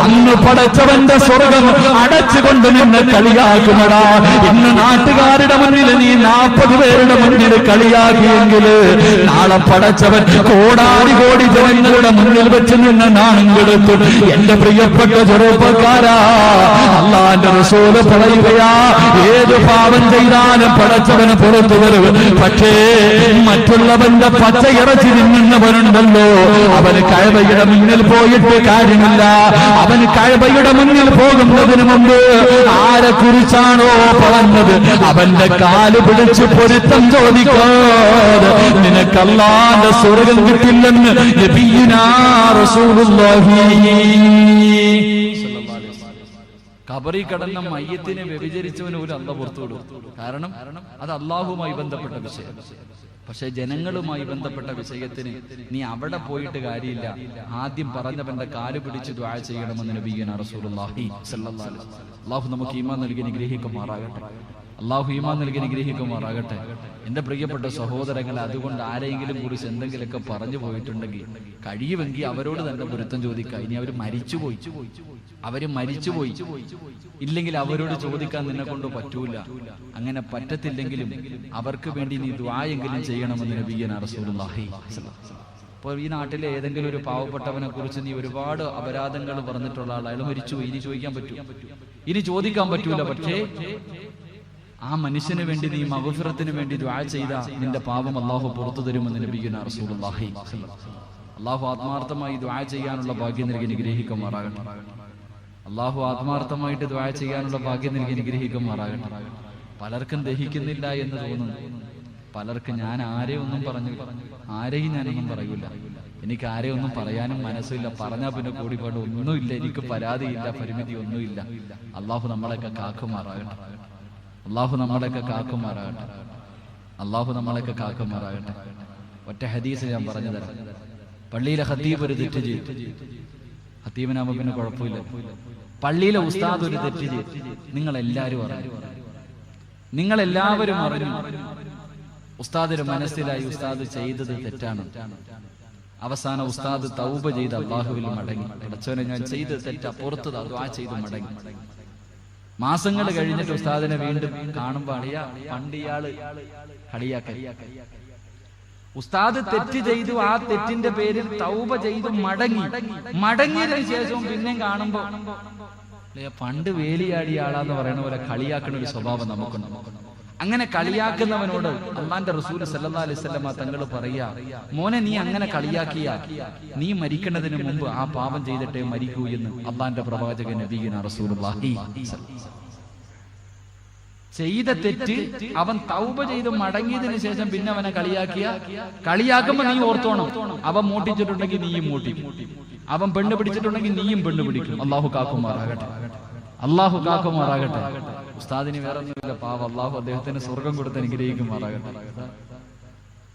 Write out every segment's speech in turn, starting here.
അന്ന് പടച്ചവന്റെ സ്വർഗം അടച്ചുകൊണ്ട് നിന്നെ കളിയാക്കുമടാ. ഇന്ന് നാട്ടുകാരുടെ മുന്നിൽ നീ 40 പേരുടെ മുന്നിൽ കളിയാക്കിയെങ്കിൽ നാളെ പടച്ചവൻ കോടാടി കോടി ജനങ്ങളുടെ മുന്നിൽ വെച്ച് നിന്ന് നാണം കെടുത്തു. എന്റെ പ്രിയപ്പെട്ട ചെറുപ്പക്കാരാ, അല്ലാഹുവിന്റെ റസൂൽ പറയുകയാ, ഏത് പാപം ചെയ്താലും പടച്ചവന് പുറത്തു വരും. പക്ഷേ മറ്റുള്ളവന്റെ പച്ചയിറച്ചി തിന്നുന്നവനുണ്ടല്ലോ, അവന് കഅബയുടെ മുന്നിൽ പോയിട്ട് കാര്യമില്ല. അവന് കഅബയുടെ മുന്നിൽ പോകുന്നതിന് മുമ്പ് ആരെ കുറിച്ചാണോ പറഞ്ഞത് അവന്റെ കാല് പിടിച്ച് പൊരുത്തം ചോദിക്കാതെ നിനക്ക് അല്ലാഹുവിന്റെ സ്വർഗ്ഗം കിട്ടില്ലെന്ന് നബിയുനാ റസൂലുള്ളാഹി. ഖബറിൽ കിടന്ന മയ്യത്തിനെ വ്യഭിചരിച്ചവന് ഒരു അല്ലാഹു പുറത്തുവിടും. കാരണം അത് അല്ലാഹുവുമായി ബന്ധപ്പെട്ട വിഷയം. പക്ഷെ ജനങ്ങളുമായി ബന്ധപ്പെട്ട വിഷയത്തിന് നീ അവിടെ പോയിട്ട് കാര്യമില്ല. ആദ്യം പറഞ്ഞവന്റെ കാല് പിടിച്ച് ദുആ ചെയ്യണമെന്ന് നബിയുനാ റസൂലുള്ളാഹി സ്വല്ലല്ലാഹു അലൈഹി വസല്ലം. അല്ലാഹു നമുക്ക് ഈമാൻ നൽകി അനുഗ്രഹിക്കുമാറാകട്ടെ. അല്ലാഹു ഈമാൻ നൽകി അനുഗ്രഹിക്കുമാറാകട്ടെ. എന്റെ പ്രിയപ്പെട്ട സഹോദരങ്ങളെ, അതുകൊണ്ട് ആരെങ്കിലും കുറിച്ച് എന്തെങ്കിലുമൊക്കെ പറഞ്ഞു പോയിട്ടുണ്ടെങ്കിൽ കഴിയുമെങ്കിൽ അവരോട് തന്നെ പൊരുത്തം ചോദിക്കുക. ഇനി അവര് മരിച്ചുപോയി ഇല്ലെങ്കിൽ അവരോട് ചോദിക്കാൻ നിന്നെ കൊണ്ട് പറ്റൂല. അങ്ങനെ പറ്റത്തില്ലെങ്കിലും അവർക്ക് വേണ്ടി നീ ദുആയെങ്കിലും ചെയ്യണമെന്ന് നബിയുനാ റസൂലുള്ളാഹി സ്വല്ലല്ലാഹു അലൈഹി വസല്ലം. അപ്പോൾ ഈ നാട്ടിലെ ഏതെങ്കിലും ഒരു പാവപ്പെട്ടവനെ കുറിച്ച് നീ ഒരുപാട് അപരാധങ്ങൾ പറഞ്ഞിട്ടുള്ള ആൾ, അയാൾ മരിച്ചുപോയി, ഇനി ചോദിക്കാൻ പറ്റൂ? ഇനി ചോദിക്കാൻ പറ്റൂല. പക്ഷേ ആ മനുഷ്യന് വേണ്ടി നീ മഗ്ഫിറത്തിന് വേണ്ടി ദുആ ചെയ്താ നിന്റെ പാപം അല്ലാഹു പുറത്തു തരുമെന്ന് നബിയുനാ റസൂലുള്ളാഹി സ്വല്ലല്ലാഹു അലൈഹി വസല്ലം. അല്ലാഹു ആത്മാർത്ഥമായി ദുആ ചെയ്യാനുള്ള ഭാഗ്യം നൽകി അനുഗ്രഹിക്കുമാറാകട്ടെ. അല്ലാഹു ആത്മാർത്ഥമായിട്ട് ദുആ ചെയ്യാനുള്ള ഭാഗ്യം നൽകി അനുഗ്രഹിക്കുമാറാകട്ടെ. പലർക്കും ദഹിക്കുന്നില്ല എന്ന് തോന്നുന്നു. പലർക്കും ഞാൻ ആരെയൊന്നും ഞാനൊന്നും പറയൂല, എനിക്ക് ആരെയൊന്നും പറയാനും മനസ്സില്ല, പറഞ്ഞാൽ പിന്നെ കൂടിപ്പാട് ഒന്നുമില്ല, എനിക്ക് പരാതിയില്ല, പരിമിതി ഒന്നുമില്ല. അല്ലാഹു നമ്മളെയൊക്കെ കാക്കുമാറാകട്ടെ. അല്ലാഹു നമ്മളെയൊക്കെ കാക്കുമാറാകട്ടെ. ഒറ്റ ഹദീസ് ഞാൻ പറഞ്ഞു തരാം. പള്ളിയിലെ ഖതീബ് ഒരു തെറ്റ് ചെയ്തു. ഖതീബിനാകുമ്പോ പിന്നെ കുഴപ്പമില്ല. പള്ളിയിലെ ഉസ്താദ് ഒരു തെറ്റ് ചെയ്തു. നിങ്ങളെല്ലാവരും അറിഞ്ഞു. ഉസ്താദിന് മനസ്സിലായി ഉസ്താദ് ചെയ്തത് തെറ്റാണ്. അവസാനം ഉസ്താദ് തൗബ ചെയ്ത് അല്ലാഹുവിൽ മടങ്ങി. പടച്ചോനെ, ഞാൻ ചെയ്തത് തെറ്റാ, പുറത്ത് ദുആ ചെയ്ത് മടങ്ങി. മാസങ്ങൾ കഴിഞ്ഞിട്ട് ഉസ്താദിനെ വീണ്ടും കാണുമ്പോൾ പണ്ട് ഇയാള് കളിയാക്കൽ. ഉസ്താദ് തെറ്റ് ചെയ്തു, ആ തെറ്റിന്റെ പേരിൽ തൗബ ചെയ്തു മടങ്ങിയതിനു ശേഷവും പിന്നെയും കാണുമ്പോ പണ്ട് വേലിയാടിയ ആളാന്ന് പറയുന്ന പോലെ കളിയാക്കുന്ന ഒരു സ്വഭാവം നമുക്കുണ്ട്. അങ്ങനെ കളിയാക്കുന്നവനോട് അല്ലാഹുവിന്റെ റസൂൽ സല്ലല്ലാഹു അലൈഹി വസല്ലം തങ്ങൾ പറയാ, മോനെ, നീ അങ്ങനെ കളിയാക്കിയ നീ മരിക്കുന്നതിന് മുമ്പ് ആ പാപം ചെയ്തിട്ടേ മരിക്കൂ എന്ന് അല്ലാഹുവിന്റെ പ്രവാചകൻ നബിയുനാ റസൂലുള്ളാഹി. ചെയ്ത തെറ്റ് അവൻ തൗബ ചെയ്ത് മടങ്ങിയതിനു ശേഷം പിന്നെ അവനെ കളിയാക്കുമ്പോ നീ ഓർത്തോണം, അവൻ മൂട്ടിച്ചിട്ടുണ്ടെങ്കിൽ നീയും മൂട്ടിക്കും, അവൻ പെണ്ണ് പിടിച്ചിട്ടുണ്ടെങ്കിൽ നീയും പെണ്ണ് പിടിക്കും. അല്ലാഹു കാക്കുമാറാകട്ടെ. ഉസ്താദിന് വേറെ ഒന്നുമില്ല, പാവം. അല്ലാഹു അദ്ദേഹത്തിന് സ്വർഗം കൊടുത്ത് അനുഗ്രഹിക്കുമാറാകട്ടെ.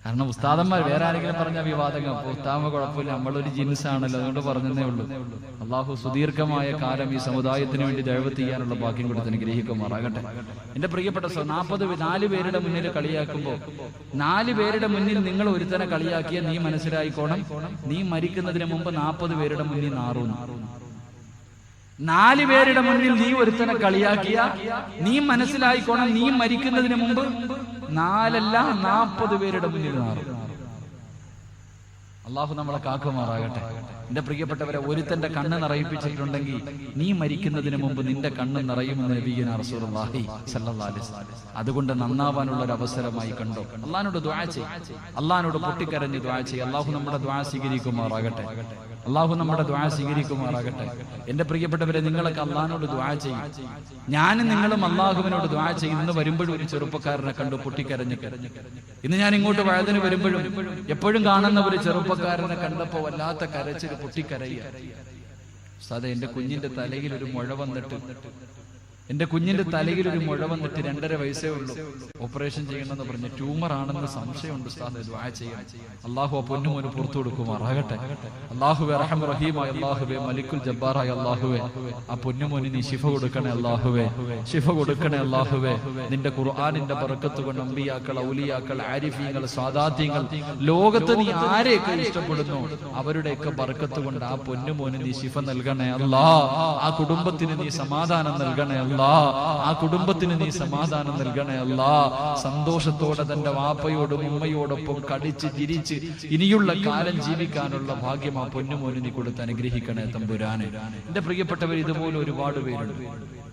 കാരണം ഉസ്താദന്മാർ വേറെ ആരെങ്കിലും പറഞ്ഞ വിവാദങ്ങൾ, ഉസ്താദ് കുഴപ്പമില്ല, നമ്മളൊരു ജിൻസാണല്ലോ, അതുകൊണ്ട് പറഞ്ഞതേ ഉള്ളൂ. അല്ലാഹു സുദീർഘമായ കാലം ഈ സമുദായത്തിന് വേണ്ടി ദഅവത്ത് ചെയ്യാനുള്ള ഭാഗ്യം കൊടുത്ത് അനുഗ്രഹിക്കുമാറാകട്ടെ. എന്റെ പ്രിയപ്പെട്ട 4 പേരുടെ മുന്നിൽ കളിയാക്കുമ്പോ 4 പേരുടെ മുന്നിൽ നിങ്ങൾ ഒരുത്തനെ കളിയാക്കിയ നീ മനസ്സിലായിക്കോണം, നീ മരിക്കുന്നതിന് മുമ്പ് 40 പേരുടെ മുന്നിൽ നാറുന്നു. 4 പേരുടെ മുന്നിൽ നീ ഒരുത്തനെ കളിയാക്കിയ നീ മനസ്സിലായിക്കോണം, നീ മരിക്കുന്നതിന് മുമ്പ് 4 അല്ല 40 പേരുടെ മുന്നിൽ നാറും. അല്ലാഹു നമ്മളെ കാക്കുമാറാകട്ടെ. എന്റെ പ്രിയപ്പെട്ടവരെ, ഒരുത്തന്റെ കണ്ണ് നിറയിപ്പിച്ചിട്ടുണ്ടെങ്കിൽ നീ മരിക്കുന്നതിന് മുമ്പ് നിന്റെ കണ്ണ് നിറയുമെന്ന് നബിയുനാ റസൂലുള്ളാഹി സ്വല്ലല്ലാഹു അലൈഹി വസല്ലം. അതുകൊണ്ട് നന്നാവാനുള്ള ഒരു അവസരമായി കണ്ടോ. അല്ലാഹുവിനോട് ദുആ ചെയ്യ്, അല്ലാഹുവിനോട് പൊട്ടിക്കരഞ്ഞ് ദുആ ചെയ്യ്. അല്ലാഹു നമ്മുടെ ദുആ സ്വീകരിക്കുമാറാകട്ടെ. എന്റെ പ്രിയപ്പെട്ടവരെ, നിങ്ങളൊക്കെ അല്ലാഹുവിനോട് ദുആ ചെയ്യും. ഞാനും നിങ്ങളും അല്ലാഹുവിനോട് ദുആ ചെയ്യുന്നു. വരുമ്പോഴും ഒരു ചെറുപ്പക്കാരനെ കണ്ടു പൊട്ടിക്കരഞ്ഞു. ഇന്ന് ഞാൻ ഇങ്ങോട്ട് വഴുതിന് വരുമ്പോഴും എപ്പോഴും കാണുന്ന ഒരു ചെറുപ്പക്കാരനെ കണ്ടപ്പോ വല്ലാത്ത കരച്ചിൽ, പൊട്ടിക്കരയുക. സാധാ എന്റെ കുഞ്ഞിന്റെ തലയിൽ ഒരു മുഴ വന്നിട്ട് എന്റെ കുഞ്ഞിന്റെ തലയിൽ ഒരു മുഴ വന്നിട്ട് 2.5 വയസ്സേ ഉള്ളൂ, ഓപ്പറേഷൻ ചെയ്യണമെന്ന് പറഞ്ഞ് ട്യൂമർ ആണെന്ന് സംശയമുണ്ട് ഉസ്താദേ, ദുആ ചെയ്യണം. അള്ളാഹു ആ പൊന്നുമോന് പുറത്തു കൊടുക്കുമാറാകട്ടെ. അള്ളാഹുവേ റഹ്മ റഹീമായ അള്ളാഹുവേ, മലിക്കുൽ ജബ്ബാറായ അള്ളാഹുവേ, ആ പൊന്നുമോന് നീ ശിഫ കൊടുക്കണേ അള്ളാഹുവേ, ശിഫ കൊടുക്കണേ അള്ളാഹുവേ. നിന്റെ ഖുർആനിന്റെ ബറക്കത്ത് കൊണ്ട് അമ്പിയാക്കൾ, ഔലിയാക്കൾ, ആരിഫീങ്ങൾ, സാദാത്യങ്ങൾ, ലോകത്ത് നീ ആരെയൊക്കെ ഇഷ്ടപ്പെടുന്നു അവരുടെയൊക്കെ ബറക്കത്ത് കൊണ്ട് ആ പൊന്നുമോന് നീ ശിഫ നൽകണേ അല്ലാ. ആ കുടുംബത്തിന് നീ സമാധാനം നൽകണേ അല്ലാ. ആ കുടുംബത്തിന് നീ സമാധാനം നൽകണേ അല്ലാ. സന്തോഷത്തോടെ തന്റെ വാപ്പയോടും ഉമ്മയോടൊപ്പം കടിച്ച് ചിരിച്ച് ഇനിയുള്ള കാലം ജീവിക്കാനുള്ള ഭാഗ്യം ആ പൊന്നുമോന് നീ കൊടുത്ത് അനുഗ്രഹിക്കണേ തമ്പുരാനെ. എന്റെ പ്രിയപ്പെട്ടവർ, ഇതുപോലെ ഒരുപാട് പേരുണ്ട്.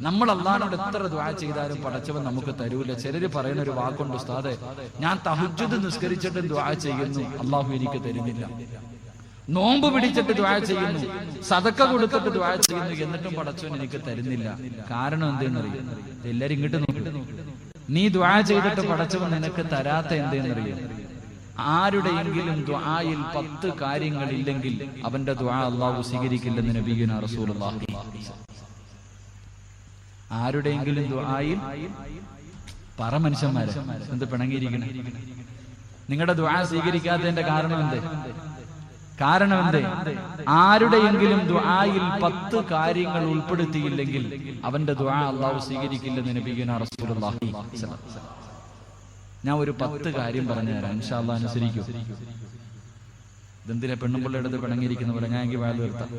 നമ്മൾ അല്ലാഹുവിനോട് എത്ര ദുആ ചെയ്താലും പടച്ചവൻ നമുക്ക് തരൂല. ചിലര് പറയുന്ന ഒരു വാക്കുണ്ട് ഉസ്താദേ, ഞാൻ തഹജ്ജുദ് നിസ്കരിച്ചിട്ട് ദുആ ചെയ്യുന്നു, അല്ലാഹു എനിക്ക് തരുന്നില്ല. നോമ്പ് പിടിച്ചിട്ട് ദുആ ചെയ്യുന്നു, സദക്ക കൊടുത്തിട്ട് ദുആ ചെയ്യുന്നു, എന്നിട്ടും പടച്ചവൻ എനിക്ക് തരുന്നില്ല. കാരണം എന്തെന്നറിയും? എല്ലാരും ഇങ്ങോട്ട് നോക്കി. നീ ദുആ ചെയ്തിട്ട് പടച്ചവൻ നിനക്ക് തരാത്ത എന്തെന്നറിയും? ആരുടെയെങ്കിലും ദുആയിൽ 10 കാര്യങ്ങളില്ലെങ്കിൽ അവന്റെ ദുആ അല്ലാഹു സ്വീകരിക്കില്ലെന്ന് നബിയുനാ റസൂലുള്ളാഹി. ആരുടെയെങ്കിലും ദുആയിൽ പറ മനുഷ്യന്മാരെ എന്ത് പിണങ്ങിയിരിക്കണേ? നിങ്ങളുടെ ദുആ സ്വീകരിക്കാത്തതിന്റെ കാരണം എന്തേ? കാരണം എന്തേ? ആരുടെയെങ്കിലും ദുആയിൽ 10 കാര്യങ്ങൾ ഉൾപ്പെടുത്തിയില്ലെങ്കിൽ അവന്റെ ദുആ അല്ലാഹു സ്വീകരിക്കില്ലെന്ന് നബിയുനാ റസൂലുള്ളാഹി. ഞാൻ ഒരു 10 കാര്യം പറഞ്ഞു തരാം, ഇൻഷാ അല്ലാഹ് അനുസരിക്കൂ. ഇതെന്തിനാ പെണ്ണുമ്പിള്ളയുടെ അടുത്ത് പിണങ്ങിയിരിക്കുന്ന പോലെ? ഞാൻ എനിക്ക് വാല് നിർത്താം.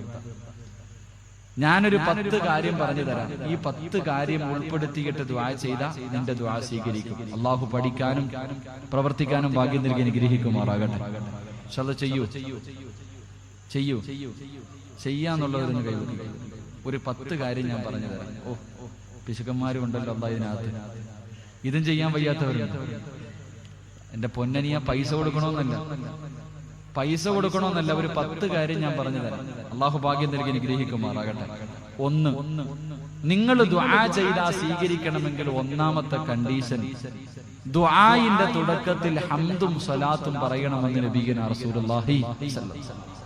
ഞാനൊരു 10 കാര്യം പറഞ്ഞു തരാം. ഈ 10 കാര്യം ഉൾപ്പെടുത്തിയിട്ട് ദുആ ചെയ്താൽ നിന്റെ ദുആ സ്വീകരിക്കും. അല്ലാഹു പഠിക്കാനും പ്രവർത്തിക്കാനും ഭാഗ്യം നൽകി അനുഗ്രഹിക്കുമാറാകട്ടെ. ചെയ്യൂ ചെയ്യൂ ചെയ്യാന്നുള്ളവരൊന്ന് കൈവിടുക. ഒരു 10 കാര്യം ഞാൻ പറഞ്ഞു തരാം. ഓ, പിശുക്കന്മാരും ഉണ്ടല്ലോ അല്ലാഹ് ഇതിനകത്ത്. ഇതും ചെയ്യാൻ വയ്യാത്തവരുണ്ട്. എന്റെ പൊന്നനിയ പൈസ കൊടുക്കണമെന്നല്ല, ഒരു 10 കാര്യം ഞാൻ പറഞ്ഞു തരാം. അള്ളാഹു ഭാഗ്യം നൽകി അനുഗ്രഹിക്കുമാറാകട്ടെ. 1, നിങ്ങൾ ദുആ ചെയ്താൽ സ്വീകരിക്കണമെങ്കിൽ ഒന്നാമത്തെ കണ്ടീഷൻ, ദുആയിന്റെ തുടക്കത്തിൽ ഹംദും സ്വലാത്തും പറയണമെന്ന് നബിയുനാ റസൂലുള്ളാഹി സ്വല്ലല്ലാഹു അലൈഹി വസല്ലം.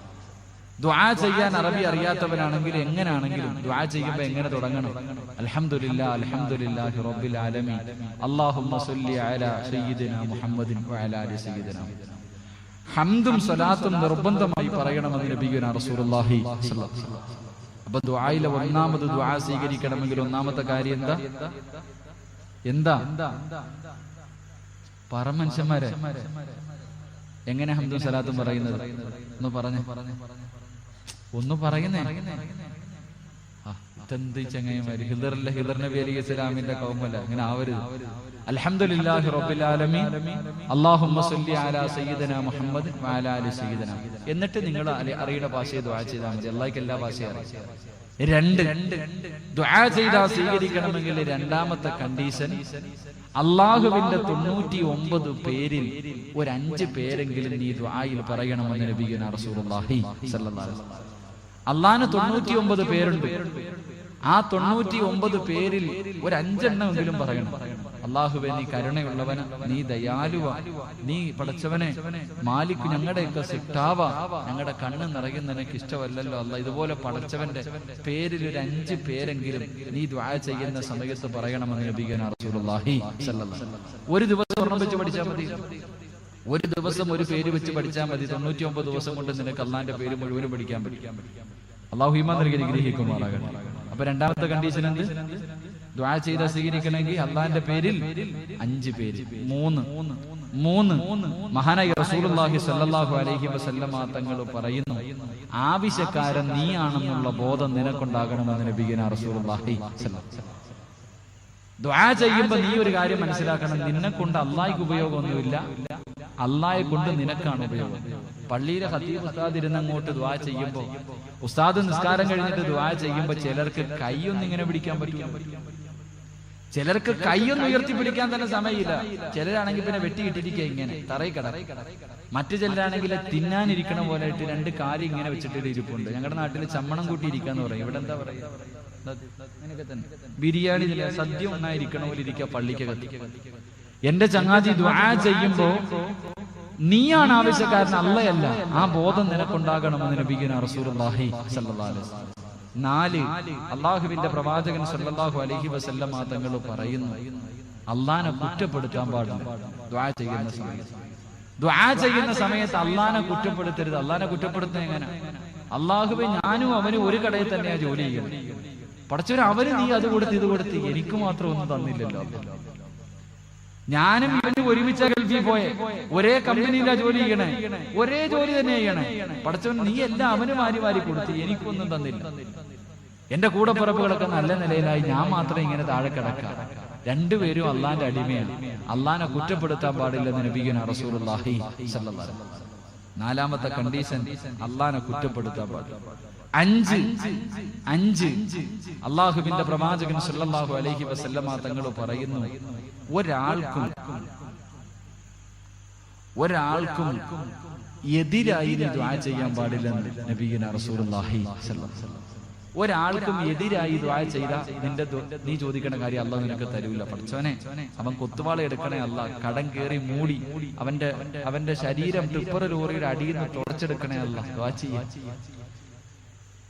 ദുആ ചെയ്യാൻ അറബി അറിയാത്തവനാണെങ്കിൽ എങ്ങനെയാണെങ്കിലും ദുആ ചെയ്യുമ്പോൾ എങ്ങനെ തുടങ്ങണം? അൽഹംദുലില്ലാ അൽഹംദുലില്ലാഹി റബ്ബിൽ ആലമീൻ അല്ലാഹുമ്മ സ്വല്ലി അലാ സയ്യിദിനാ മുഹമ്മദിൻ വഅലാ ആലി സയ്യിദിനാ. ഹംദും സ്വലാത്തും നിർബന്ധമായി പറയണമെന്ന് നബിയുനാ റസൂലുള്ളാഹി സ്വല്ലല്ലാഹു അലൈഹി വസല്ലം. അപ്പൊ ദുആയിലെ ഒന്നാമത് ദുആ സ്വീകരിക്കണമെങ്കിൽ ഒന്നാമത്തെ കാര്യം എന്താ? പറ മനുഷ്യന്മാരെ, എങ്ങനെ ഹംദും സ്വലാത്തും പറയുന്നത്? ഒന്ന് പറയുന്നേ. ഇതെന്ത് ചങ്ങായിമാര്, ഹിദർ നബി അലൈഹി സ്വലാമിന്റെ കൗമല്ല, അങ്ങനെ ആവരുത്. അൽഹംദുലില്ലാഹി റബ്ബിൽ ആലമീൻ അല്ലാഹുമ്മ സ്വല്ലി അലാ സയ്യിദിനാ മുഹമ്മദ് വഅലാ ആലി സയ്യിദിനാ. എന്നിട്ട് നിങ്ങൾ അറിയുന്ന ഭാഷയെ ദുആ ചെയ്താൽ മതി. അല്ലാഹുക്ക് എല്ലാ ഭാഷയും അറിയാം. 2, ദുആ ചെയ്താൽ സ്വീകരിക്കണമെങ്കിൽ രണ്ടാമത്തെ കണ്ടീഷൻ, അള്ളാഹുവിന്റെ 99 പേരിൽ ഒരു 5 പേരെങ്കിലും നീ ദുആയിൽ പറയണമെന്ന് നബിയുനാ റസൂലുള്ളാഹി സ്വല്ലല്ലാഹു അലൈഹി വസല്ലം. അള്ളാഹുവിന് 99 പേരുണ്ട്. ആ 99 പേരിൽ ഒരു 5 എണ്ണമെങ്കിലും പറയണം. അള്ളാഹുവേ, നീ കരുണയുള്ളവന, നീ ദയാലുവ, നീ പടച്ചവനെ മാലിക്, ഞങ്ങളുടെയൊക്കെ സിട്ടാവ, ഞങ്ങളുടെ കണ്ണ് നിറയുന്ന നിനക്ക് ഇഷ്ടമല്ലല്ലോ അല്ല. ഇതുപോലെ പടച്ചവന്റെ പേരിൽ ഒരു 5 പേരെങ്കിലും നീ ദുആ ചെയ്യുന്ന സമയത്ത് പറയണമെന്ന് നബിയുനാ റസൂലുള്ളാഹി സ്വല്ലല്ലാഹു അലൈഹി വസല്ലം. ഒരു ദിവസം ഒരെണ്ണം വെച്ച് പഠിച്ചാൽ മതി. ഒരു ദിവസം ഒരു പേര് വെച്ച് പഠിച്ചാൽ മതി. 99 ദിവസം കൊണ്ട് നിനക്ക് അള്ളാന്റെ പേര് മുഴുവനും പഠിക്കാൻ പറ്റും. അള്ളാഹു ഈമാൻ നൽകി അനുഗ്രഹിക്കുമാറാകട്ടെ. അപ്പൊ രണ്ടാമത്തെ കണ്ടീഷൻ എന്ത്? ദുആ ചെയ്താൽ സ്വീകരിക്കണമെങ്കിൽ അള്ളാന്റെ പേരിൽ 5 പേര്. 3 മഹാനായ റസൂലുള്ളാഹി സ്വല്ലല്ലാഹു അലൈഹി വസല്ലമ തങ്ങൾ പറയുന്നു, ആവശ്യക്കാരൻ നീയാണെന്നുള്ള ബോധം നിനക്കുണ്ടാകണമെന്ന് നബിയുനാ റസൂലുള്ളാഹി സ്വല്ലല്ലാഹു അലൈഹി വസല്ലം. ദുആ ചെയ്യുമ്പോൾ നീ ഒരു കാര്യം മനസ്സിലാക്കണം, നിന്നെ കൊണ്ട് അള്ളാഹിക്ക് ഉപയോഗമൊന്നുമില്ല, അള്ളാഹയെ കൊണ്ട് നിനക്കാണ് ഉപയോഗം. പള്ളിയിലെ ഖതീബ് ഉസ്താദ് ഇരുന്ന് അങ്ങോട്ട് ദുആ ചെയ്യുമ്പോൾ, ഉസ്താദ് നിസ്കാരം കഴിഞ്ഞിട്ട് ദുആ ചെയ്യുമ്പോൾ ചിലർക്ക് കൈയൊന്നും ഇങ്ങനെ പിടിക്കാൻ പറ്റില്ല, ചിലർക്ക് കൈയൊന്നും ഉയർത്തിപ്പിടിക്കാൻ തന്നെ സമയമില്ല. ചിലരാണെങ്കിൽ പിന്നെ വെട്ടിയിട്ടിരിക്കുക ഇങ്ങനെ തറയിൽ കിട. മറ്റു ചിലരാണെങ്കിൽ തിന്നാനിരിക്കണ പോലെ ആയിട്ട് 2 കാല് ഇങ്ങനെ വെച്ചിട്ട് ഇരിപ്പുണ്ട്. ഞങ്ങളുടെ നാട്ടിൽ ചമ്മണം കൂട്ടിയിരിക്കാന്ന് പറയും. ഇവിടെ എന്താ പറയാ? അങ്ങനെയൊക്കെ തന്നെ. ബിരിയാണി സദ്യ ഒന്നായിരിക്കണ പോലെ ഇരിക്കുക പള്ളിക്കകത്ത്. എന്റെ ചങ്ങാതി ദുആ ചെയ്യുമ്പോ നീയാണ് ആവശ്യക്കാരൻ, അള്ളയല്ല. ആ ബോധം നിനക്കുണ്ടാകണമെന്ന് നബിയുനാ റസൂലുള്ളാഹി സ്വല്ലല്ലാഹു അലൈഹി വസല്ലം. 4 അള്ളാഹുവിന്റെ പ്രവാചകൻ സല്ലല്ലാഹു അലൈഹി വസല്ലമ തങ്ങൾ പറയുന്നു, അള്ളാനെ കുറ്റപ്പെടുത്താൻ പാടില്ല ദുആ ചെയ്യുന്ന സമയത്ത്. ദുആ ചെയ്യുന്ന സമയത്ത് അള്ളാനെ കുറ്റപ്പെടുത്തരുത്. അള്ളാനെ കുറ്റപ്പെടുത്തുന്ന എങ്ങനെ? അള്ളാഹുവേ, ഞാനും അവനും ഒരു കടയിൽ തന്നെയാ ജോലി ചെയ്യുന്നത്. പടച്ചവന് അവന് നീ അത് കൊടുത്ത് ഇത് കൊടുത്ത് എനിക്ക് മാത്രം ഒന്നും തന്നില്ലല്ലോ. ഞാനും ഇവനും ഒരുമിച്ച ഗൾഫിൽ പോയെ, ഒരേ കമ്പനിയിലാ ജോലി ചെയ്യണേ, ഒരേ ജോലി തന്നെ ചെയ്യണേ. പടച്ചവൻ നീ എല്ലാം അവന് മാറി മാറി കൊടുത്ത് എനിക്കൊന്നും തന്നില്ല. എന്റെ കൂടപ്പിറപ്പുകളൊക്കെ നല്ല നിലയിലായി, ഞാൻ മാത്രം ഇങ്ങനെ താഴെ കിടക്കാം. രണ്ടുപേരും അള്ളാന്റെ അടിമയാണ്. അള്ളാനെ കുറ്റപ്പെടുത്താൻ പാടില്ലെന്ന് നബിയുനാ റസൂലുള്ളാഹി സ്വല്ലല്ലാഹു അലൈഹി വസല്ലം. 4ാമത്തെ കണ്ടീഷൻ, അള്ളാനെ കുറ്റപ്പെടുത്താൻ പാടില്ല. 5 അള്ളാഹുവിന്റെ പ്രവാചകൻ സല്ലല്ലാഹു അലൈഹി വസല്ലമ തങ്ങൾ പറയുന്നു, ഒരാൾക്കും എതിരായി ദുആ ചെയ്യാൻ പാടില്ലെന്ന് നബിയുനാ റസൂലുള്ളാഹി സ്വല്ലല്ലാഹു അലൈഹി വസല്ലം. ഒരാൾക്കും എതിരായി ദുആ ചെയ്താ നീ ചോദിക്കണ കാര്യം അല്ലാഹു നിനക്ക് തരൂല. പഠിച്ചവനെ, അവൻ കൊത്തുവാള എടുക്കണേ അല്ല, കടം കേറി മൂടി അവന്റെ ശരീരം ടിപ്പർ ലോറിയുടെ അടിയിൽ നിന്ന് തുടച്ചെടുക്കണേ അല്ല, ദുആ ചെയ്യാൻ.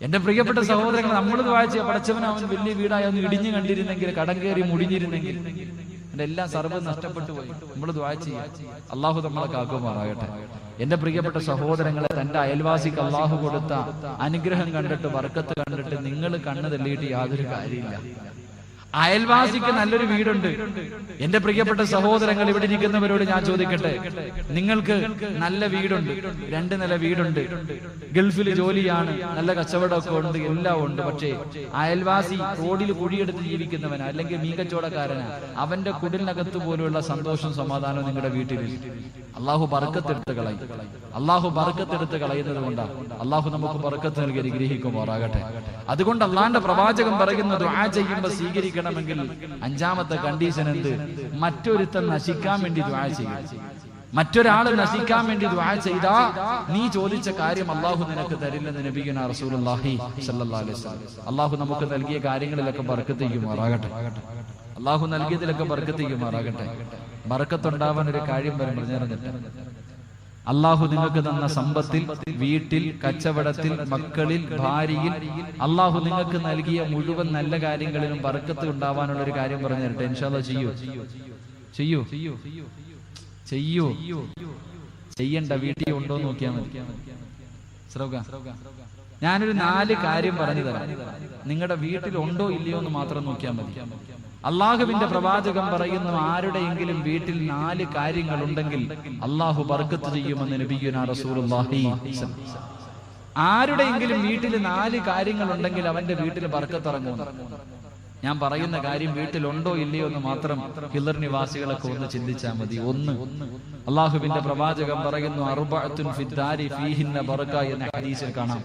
എന്റെ പ്രിയപ്പെട്ട സഹോദരങ്ങൾ, നമ്മൾ ദുആ ചെയ്യാൻ, പഠിച്ചവൻ അവൻ വലിയ വീടായി ഒന്ന് ഇടിഞ്ഞു കണ്ടിരുന്നെങ്കിൽ, കടം കേറി മുടിഞ്ഞിരുന്നെങ്കിൽ, എന്റെ എല്ലാം സർവ്വം നഷ്ടപ്പെട്ടു പോയി. നമ്മൾ ദുആ ചെയ്യാം. അള്ളാഹു നമ്മളെ കാക്കുമാറാകട്ടെ. എന്റെ പ്രിയപ്പെട്ട സഹോദരങ്ങളെ, തന്റെ അയൽവാസിക്ക് അള്ളാഹു കൊടുത്ത അനുഗ്രഹം കണ്ടിട്ട്, ബർക്കത്ത് കണ്ടിട്ട് നിങ്ങൾ കണ്ണ് തള്ളിയിട്ട് യാതൊരു കാര്യമില്ല. അയൽവാസിക്ക് നല്ലൊരു വീടുണ്ട്. എന്റെ പ്രിയപ്പെട്ട സഹോദരങ്ങൾ, ഇവിടെ ഇരിക്കുന്നവരോട് ഞാൻ ചോദിക്കട്ടെ, നിങ്ങൾക്ക് നല്ല വീടുണ്ട്, 2 നില വീടുണ്ട്, ഗൾഫിൽ ജോലിയാണ്, നല്ല കച്ചവടമൊക്കെ ഉണ്ട്, എല്ലാം ഉണ്ട്. പക്ഷേ അയൽവാസി റോഡിൽ കുഴിയെടുത്ത് ജീവിക്കുന്നവനാ, അല്ലെങ്കിൽ മീകച്ചവടക്കാരനാ, അവന്റെ കുടിലിനകത്ത് പോലുള്ള സന്തോഷവും സമാധാനവും നിങ്ങളുടെ വീട്ടിലില്ല. അള്ളാഹു ബർക്കത്തെടുത്ത് കളയും. അള്ളാഹു ബർക്കത്തെടുത്ത് കളയുന്നത് കൊണ്ടാണ്. അള്ളാഹു നമുക്ക് ബർക്കത്ത് നൽകി അനുഗ്രഹിക്കുമാറാകട്ടെ. അതുകൊണ്ട് അള്ളാന്റെ പ്രവാചകൻ പറയുന്നത്, ദുആ ചെയ്യുമ്പോൾ സ്വീകരിക്കണമെങ്കിൽ 5ാമത്തെ കണ്ടീഷൻ എന്ത്? മറ്റൊരുത്തൻ നശിക്കാൻ വേണ്ടി ദുആ ചെയ്യുക. മറ്റൊരാൾ നശിക്കാൻ വേണ്ടി ദുആ ചെയ്താ നീ ചോദിച്ച കാര്യം അള്ളാഹു നിനക്ക് തരില്ലെന്ന് നബിയുനാ റസൂലുള്ളാഹി സ്വല്ലല്ലാഹു അലൈഹി വസല്ലം. അള്ളാഹു നമുക്ക് നൽകിയ കാര്യങ്ങളിലൊക്കെ ബർക്കത്ത് ചെയ്യുമാറാകട്ടെ. അള്ളാഹു നൽകിയതിലൊക്കെ ബർക്കത്ത് ചെയ്യുമാറാകട്ടെ. ബർക്കത്തുണ്ടാവാൻ ഒരു കാര്യം പറഞ്ഞിട്ട്, അള്ളാഹു നിങ്ങൾക്ക് തന്ന സമ്പത്തിൽ, വീട്ടിൽ, കച്ചവടത്തിൽ, മക്കളിൽ, ഭാര്യയിൽ, അള്ളാഹു നിങ്ങൾക്ക് നൽകിയ മുഴുവൻ നല്ല കാര്യങ്ങളിലും ബർക്കത്ത് ഉണ്ടാവാനുള്ള ഒരു കാര്യം പറഞ്ഞു തരട്ടെ. ഇൻഷാ അല്ലാഹ് ചെയ്യൂ. ചെയ്യണ്ട, വീട്ടിൽ ഉണ്ടോ നോക്കിയാൽ മതി. ഞാനൊരു 4 കാര്യം പറഞ്ഞു തരാം. നിങ്ങളുടെ വീട്ടിൽ ഉണ്ടോ ഇല്ലയോ എന്ന് മാത്രം നോക്കിയാൽ മതി. അള്ളാഹുവിന്റെ പ്രവാചകൻ പറയുന്നു, ആരുടെയെങ്കിലും വീട്ടിൽ 4 കാര്യങ്ങൾ ഉണ്ടെങ്കിൽ അള്ളാഹു ബർക്കത്ത് ചെയ്യുമെന്ന് നബിയുനാ റസൂലുള്ളാഹി. ആരുടെയെങ്കിലും വീട്ടിൽ 4 കാര്യങ്ങൾ ഉണ്ടെങ്കിൽ അവന്റെ വീട്ടിൽ ബർക്കത്ത് ഇറങ്ങുന്നു. ഞാൻ പറയുന്ന കാര്യം വീട്ടിലുണ്ടോ ഇല്ലയോ എന്ന് മാത്രം ഹിളർ നിവാസികളൊക്കെ ഒന്ന് ചിന്തിച്ചാൽ മതി. 1, അള്ളാഹുവിന്റെ പ്രവാചകൻ പറയുന്നു, അർബഅത്തുൻ ഫിദ്ദാരി ഫീഹിന്ന ബർക എന്ന ഹദീസിൽ കാണാം.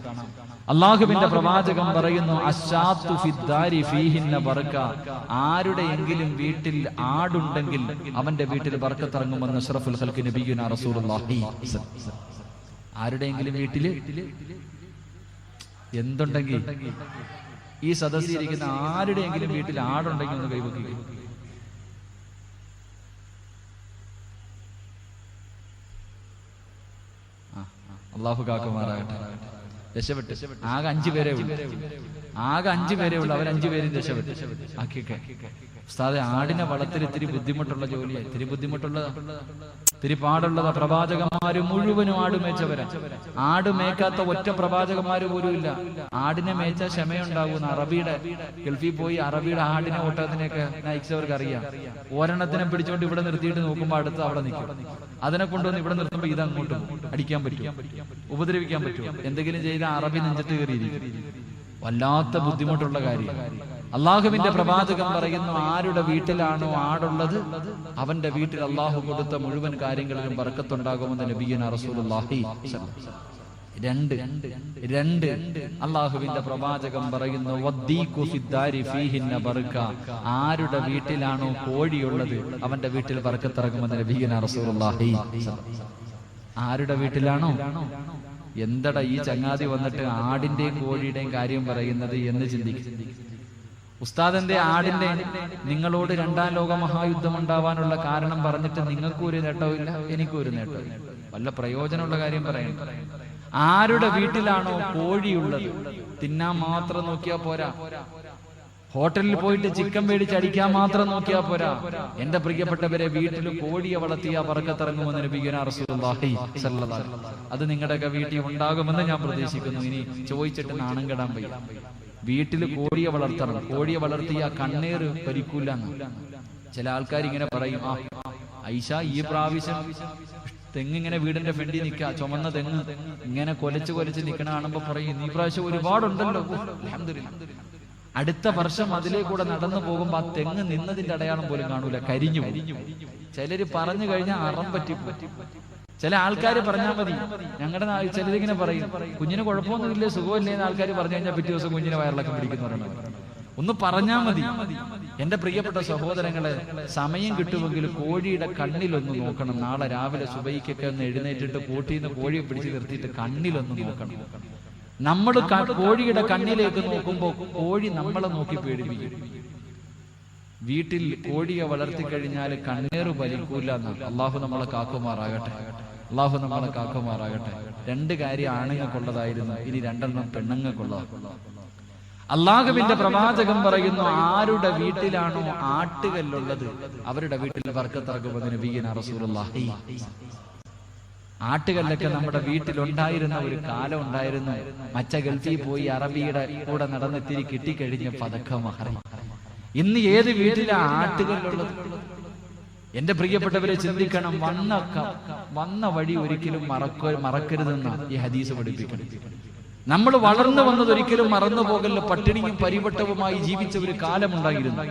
അള്ളാഹുവിന്റെ പ്രവാചകൻ പറയുന്നു, അശ്ശാത്തു ഫിദ്ദാരി ഫീഹിന്ന ബർക. ആരുടെയെങ്കിലും വീട്ടിൽ ആടുണ്ടെങ്കിൽ അവന്റെ വീട്ടിൽ ബർക്കത്ത് ഇറങ്ങുമെന്ന് അഷ്റഫുൽ ഖൽഖ് നബിയുനാ റസൂലുള്ളാഹി. ആരുടെയെങ്കിലും വീട്ടില് എന്തുണ്ടെങ്കിൽ, ഈ സദസ്സിരിക്കുന്ന ആരുടെയെങ്കിലും വീട്ടിൽ ആടുണ്ടെങ്കിൽ ഒന്ന് കൈവക്കുക. അള്ളാഹു കാക്കുമാറാകട്ടെ. രക്ഷപ്പെട്ട് ആകെ 5 പേരേ ഉള്ളൂ. ആകെ 5 പേരേ ഉള്ളൂ. അവർ 5 പേരും രക്ഷപ്പെട്ടു. ഉസ്താദെ, ആടിനെ വളർത്തിൽ ഇത്തിരി ബുദ്ധിമുട്ടുള്ള ജോലിയാണ്. ഇത്തിരി പാടുള്ളതാ. പ്രവാചകന്മാര് മുഴുവനും ആട് മേച്ചവരാ. ആട് മേക്കാത്ത ഒറ്റ പ്രവാചകന്മാര് പോലും ഇല്ല. ആടിനെ മേച്ചാൽ ക്ഷമയുണ്ടാകുന്ന അറബിയുടെ ഗൾഫിൽ പോയി അറബിയുടെ ആടിനെ ഒട്ടകത്തിനെയൊക്കെ നയിച്ചവർക്ക് അറിയാം. ഒരെണ്ണത്തിനെ പിടിച്ചോണ്ട് ഇവിടെ നിർത്തിയിട്ട് നോക്കുമ്പോൾ അടുത്ത് അവിടെ നിൽക്കും. അതിനെ കൊണ്ടുവന്ന് ഇവിടെ നിർത്തുമ്പോൾ ഇതങ്ങോട്ടും അടിക്കാൻ പറ്റും, ഉപദ്രവിക്കാൻ പറ്റും. എന്തെങ്കിലും ചെയ്താൽ അറബി നെഞ്ചിട്ട് കയറിയിരിക്കും. വല്ലാത്ത ബുദ്ധിമുട്ടുള്ള കാര്യം. അള്ളാഹുവിന്റെ പ്രവാചകൻ പറയുന്നു, ആരുടെ വീട്ടിലാണോ ആടുള്ളത് അവന്റെ വീട്ടിൽ അള്ളാഹു കൊടുത്ത മുഴുവൻ കാര്യങ്ങളിലും ബർക്കത്തുണ്ടാകുമെന്ന് നബിയുനാ റസൂലുള്ളാഹി. 2 അള്ളാഹുവിന്റെ പ്രവാചകൻ പറയുന്നു, വദ്ദീഖു ഫിദ്ദാരി ഫീഹിന്ന ബർക. ആരുടെ വീട്ടിലാണോ കോഴിയുള്ളത് അവന്റെ വീട്ടിൽ ബർക്കത്തിറങ്ങുമെന്ന് നബിയുനാ റസൂലുള്ളാഹി. ആരുടെ വീട്ടിലാണോ? എന്തടാ ഈ ചങ്ങാതി വന്നിട്ട് ആടിന്റെയും കോഴിയുടെയും കാര്യം പറയുന്നത് എന്ന് ചിന്തിക്കും. ഉസ്താദിന്റെ ആടിന്റെ നിങ്ങളോട് 2ാം ലോക മഹായുദ്ധം ഉണ്ടാവാനുള്ള കാരണം പറഞ്ഞിട്ട് നിങ്ങൾക്കും ഒരു നേട്ടവും ഇല്ല, എനിക്കും ഒരു നേട്ടവും ഇല്ല. വല്ല പ്രയോജനമുള്ള കാര്യം പറയണം. ആരുടെ വീട്ടിലാണോ കോഴിയുള്ളത് തിന്നാൻ മാത്രം നോക്കിയാ പോരാ, ഹോട്ടലിൽ പോയിട്ട് ചിക്കൻ മേടിച്ച് അടിക്കാൻ മാത്രം നോക്കിയാ പോരാ. എന്റെ പ്രിയപ്പെട്ടവരെ, വീട്ടിൽ കോഴിയെ വളർത്തിയ ബർക്കത്തിറങ്ങുമെന്ന് നബിയുനാ റസൂലുള്ളാഹി സ്വല്ലല്ലാഹു അലൈഹി വസല്ലം. അത് നിങ്ങളുടെയൊക്കെ വീട്ടിൽ ഉണ്ടാകുമെന്ന് ഞാൻ പ്രതീക്ഷിക്കുന്നു. ഇനി ചോദിച്ചിട്ട് നാണം കെടാൻ വയ്യ. വീട്ടിൽ കോഴിയെ വളർത്തണം. കോഴിയെ വളർത്തിയ കണ്ണീർ പരിക്കൂല. ചില ആൾക്കാർ ഇങ്ങനെ പറയും, ഐഷ ഈ പ്രാവശ്യം തെങ്ങിങ്ങനെ വീടിന്റെ ഫ്രണ്ടിൽ നിൽക്കുക, ചുമന്ന തെങ്ങ് ഇങ്ങനെ കൊലച്ച് നിൽക്കണ കാണുമ്പോ പറയും, ഈ പ്രാവശ്യം ഒരുപാടുണ്ടല്ലോ, അൽഹംദുലില്ലാഹ്. അടുത്ത വർഷം അതിലേ കൂടെ നടന്നു പോകുമ്പോ ആ തെങ്ങ് നിന്നതിന്റെ അടയാളം പോലും കാണൂല, കരിഞ്ഞു. ചിലര് പറഞ്ഞു കഴിഞ്ഞാൽ അറം പറ്റി. ചില ആൾക്കാർ പറഞ്ഞാൽ മതി. ഞങ്ങളുടെ ചിലരിങ്ങനെ പറയും, കുഞ്ഞിന് കുഴപ്പമൊന്നുമില്ലേ, സുഖമില്ലേ എന്ന് ആൾക്കാർ പറഞ്ഞു കഴിഞ്ഞാൽ പിറ്റേ ദിവസം കുഞ്ഞിനെ വയറിളക്കം പിടിക്കുന്നവരാണ്. ഒന്ന് പറഞ്ഞാൽ മതി. എന്റെ പ്രിയപ്പെട്ട സഹോദരങ്ങളെ, സമയം കിട്ടുമെങ്കിൽ കോഴിയുടെ കണ്ണിലൊന്ന് നോക്കണം. നാളെ രാവിലെ സുബഹിക്കൊക്കെ ഒന്ന് എഴുന്നേറ്റിട്ട് കൂട്ടിന്ന് കോഴിയെ പിടിച്ച് നിർത്തിയിട്ട് കണ്ണിലൊന്ന് നോക്കണം. നമ്മൾ കോഴിയുടെ കണ്ണിലേക്ക് നോക്കുമ്പോൾ കോഴി നമ്മളെ നോക്കി പേടിപ്പിക്കും. വീട്ടിൽ കോഴിയെ വളർത്തിക്കഴിഞ്ഞാൽ കണ്ണീർ വലിക്കൂല എന്നാണ്. അള്ളാഹു നമ്മളെ കാക്കുമാറാകട്ടെ, അള്ളാഹു നമ്മളെ കാക്കുമാറാകട്ടെ. 2 കാര്യം ആണുങ്ങൾക്കുള്ളതായിരുന്നു, ഇനി 2 പെണ്ണുങ്ങൾക്കുള്ളതാണ്. അള്ളാഹുവിന്റെ പ്രവാചകൻ പറയുന്നു, ആരുടെ വീട്ടിലാണോ ആട്ടുകല്ലുള്ളത് അവരുടെ വീട്ടിൽ ബർക്കത്തിറങ്ങുമെന്ന് നബിയുനാ റസൂലുള്ളാഹി. ആട്ടുകല്ലൊക്കെ നമ്മുടെ വീട്ടിലുണ്ടായിരുന്ന ഒരു കാലം ഉണ്ടായിരുന്നു. മച്ച ഗൾഫിൽ പോയി അറബിയുടെ കൂടെ നടന്നെത്തിരി കിട്ടിക്കഴിഞ്ഞ പതക്കം മാറി. ഇന്ന് ഏത് വീട്ടിലാ ആട്ടുകല്ലുള്ളത്? എന്റെ പ്രിയപ്പെട്ടവരെ ചിന്തിക്കണം. വന്ന വഴി ഒരിക്കലും മറക്കരുതെന്നാണ് ഈ ഹദീസ് പഠിപ്പിക്കണം. നമ്മൾ വളർന്നു വന്നത് ഒരിക്കലും മറന്നു പോകല്ലോ. പട്ടിണിയും പരിവട്ടവുമായി ജീവിച്ച ഒരു കാലമുണ്ടായിരുന്നു.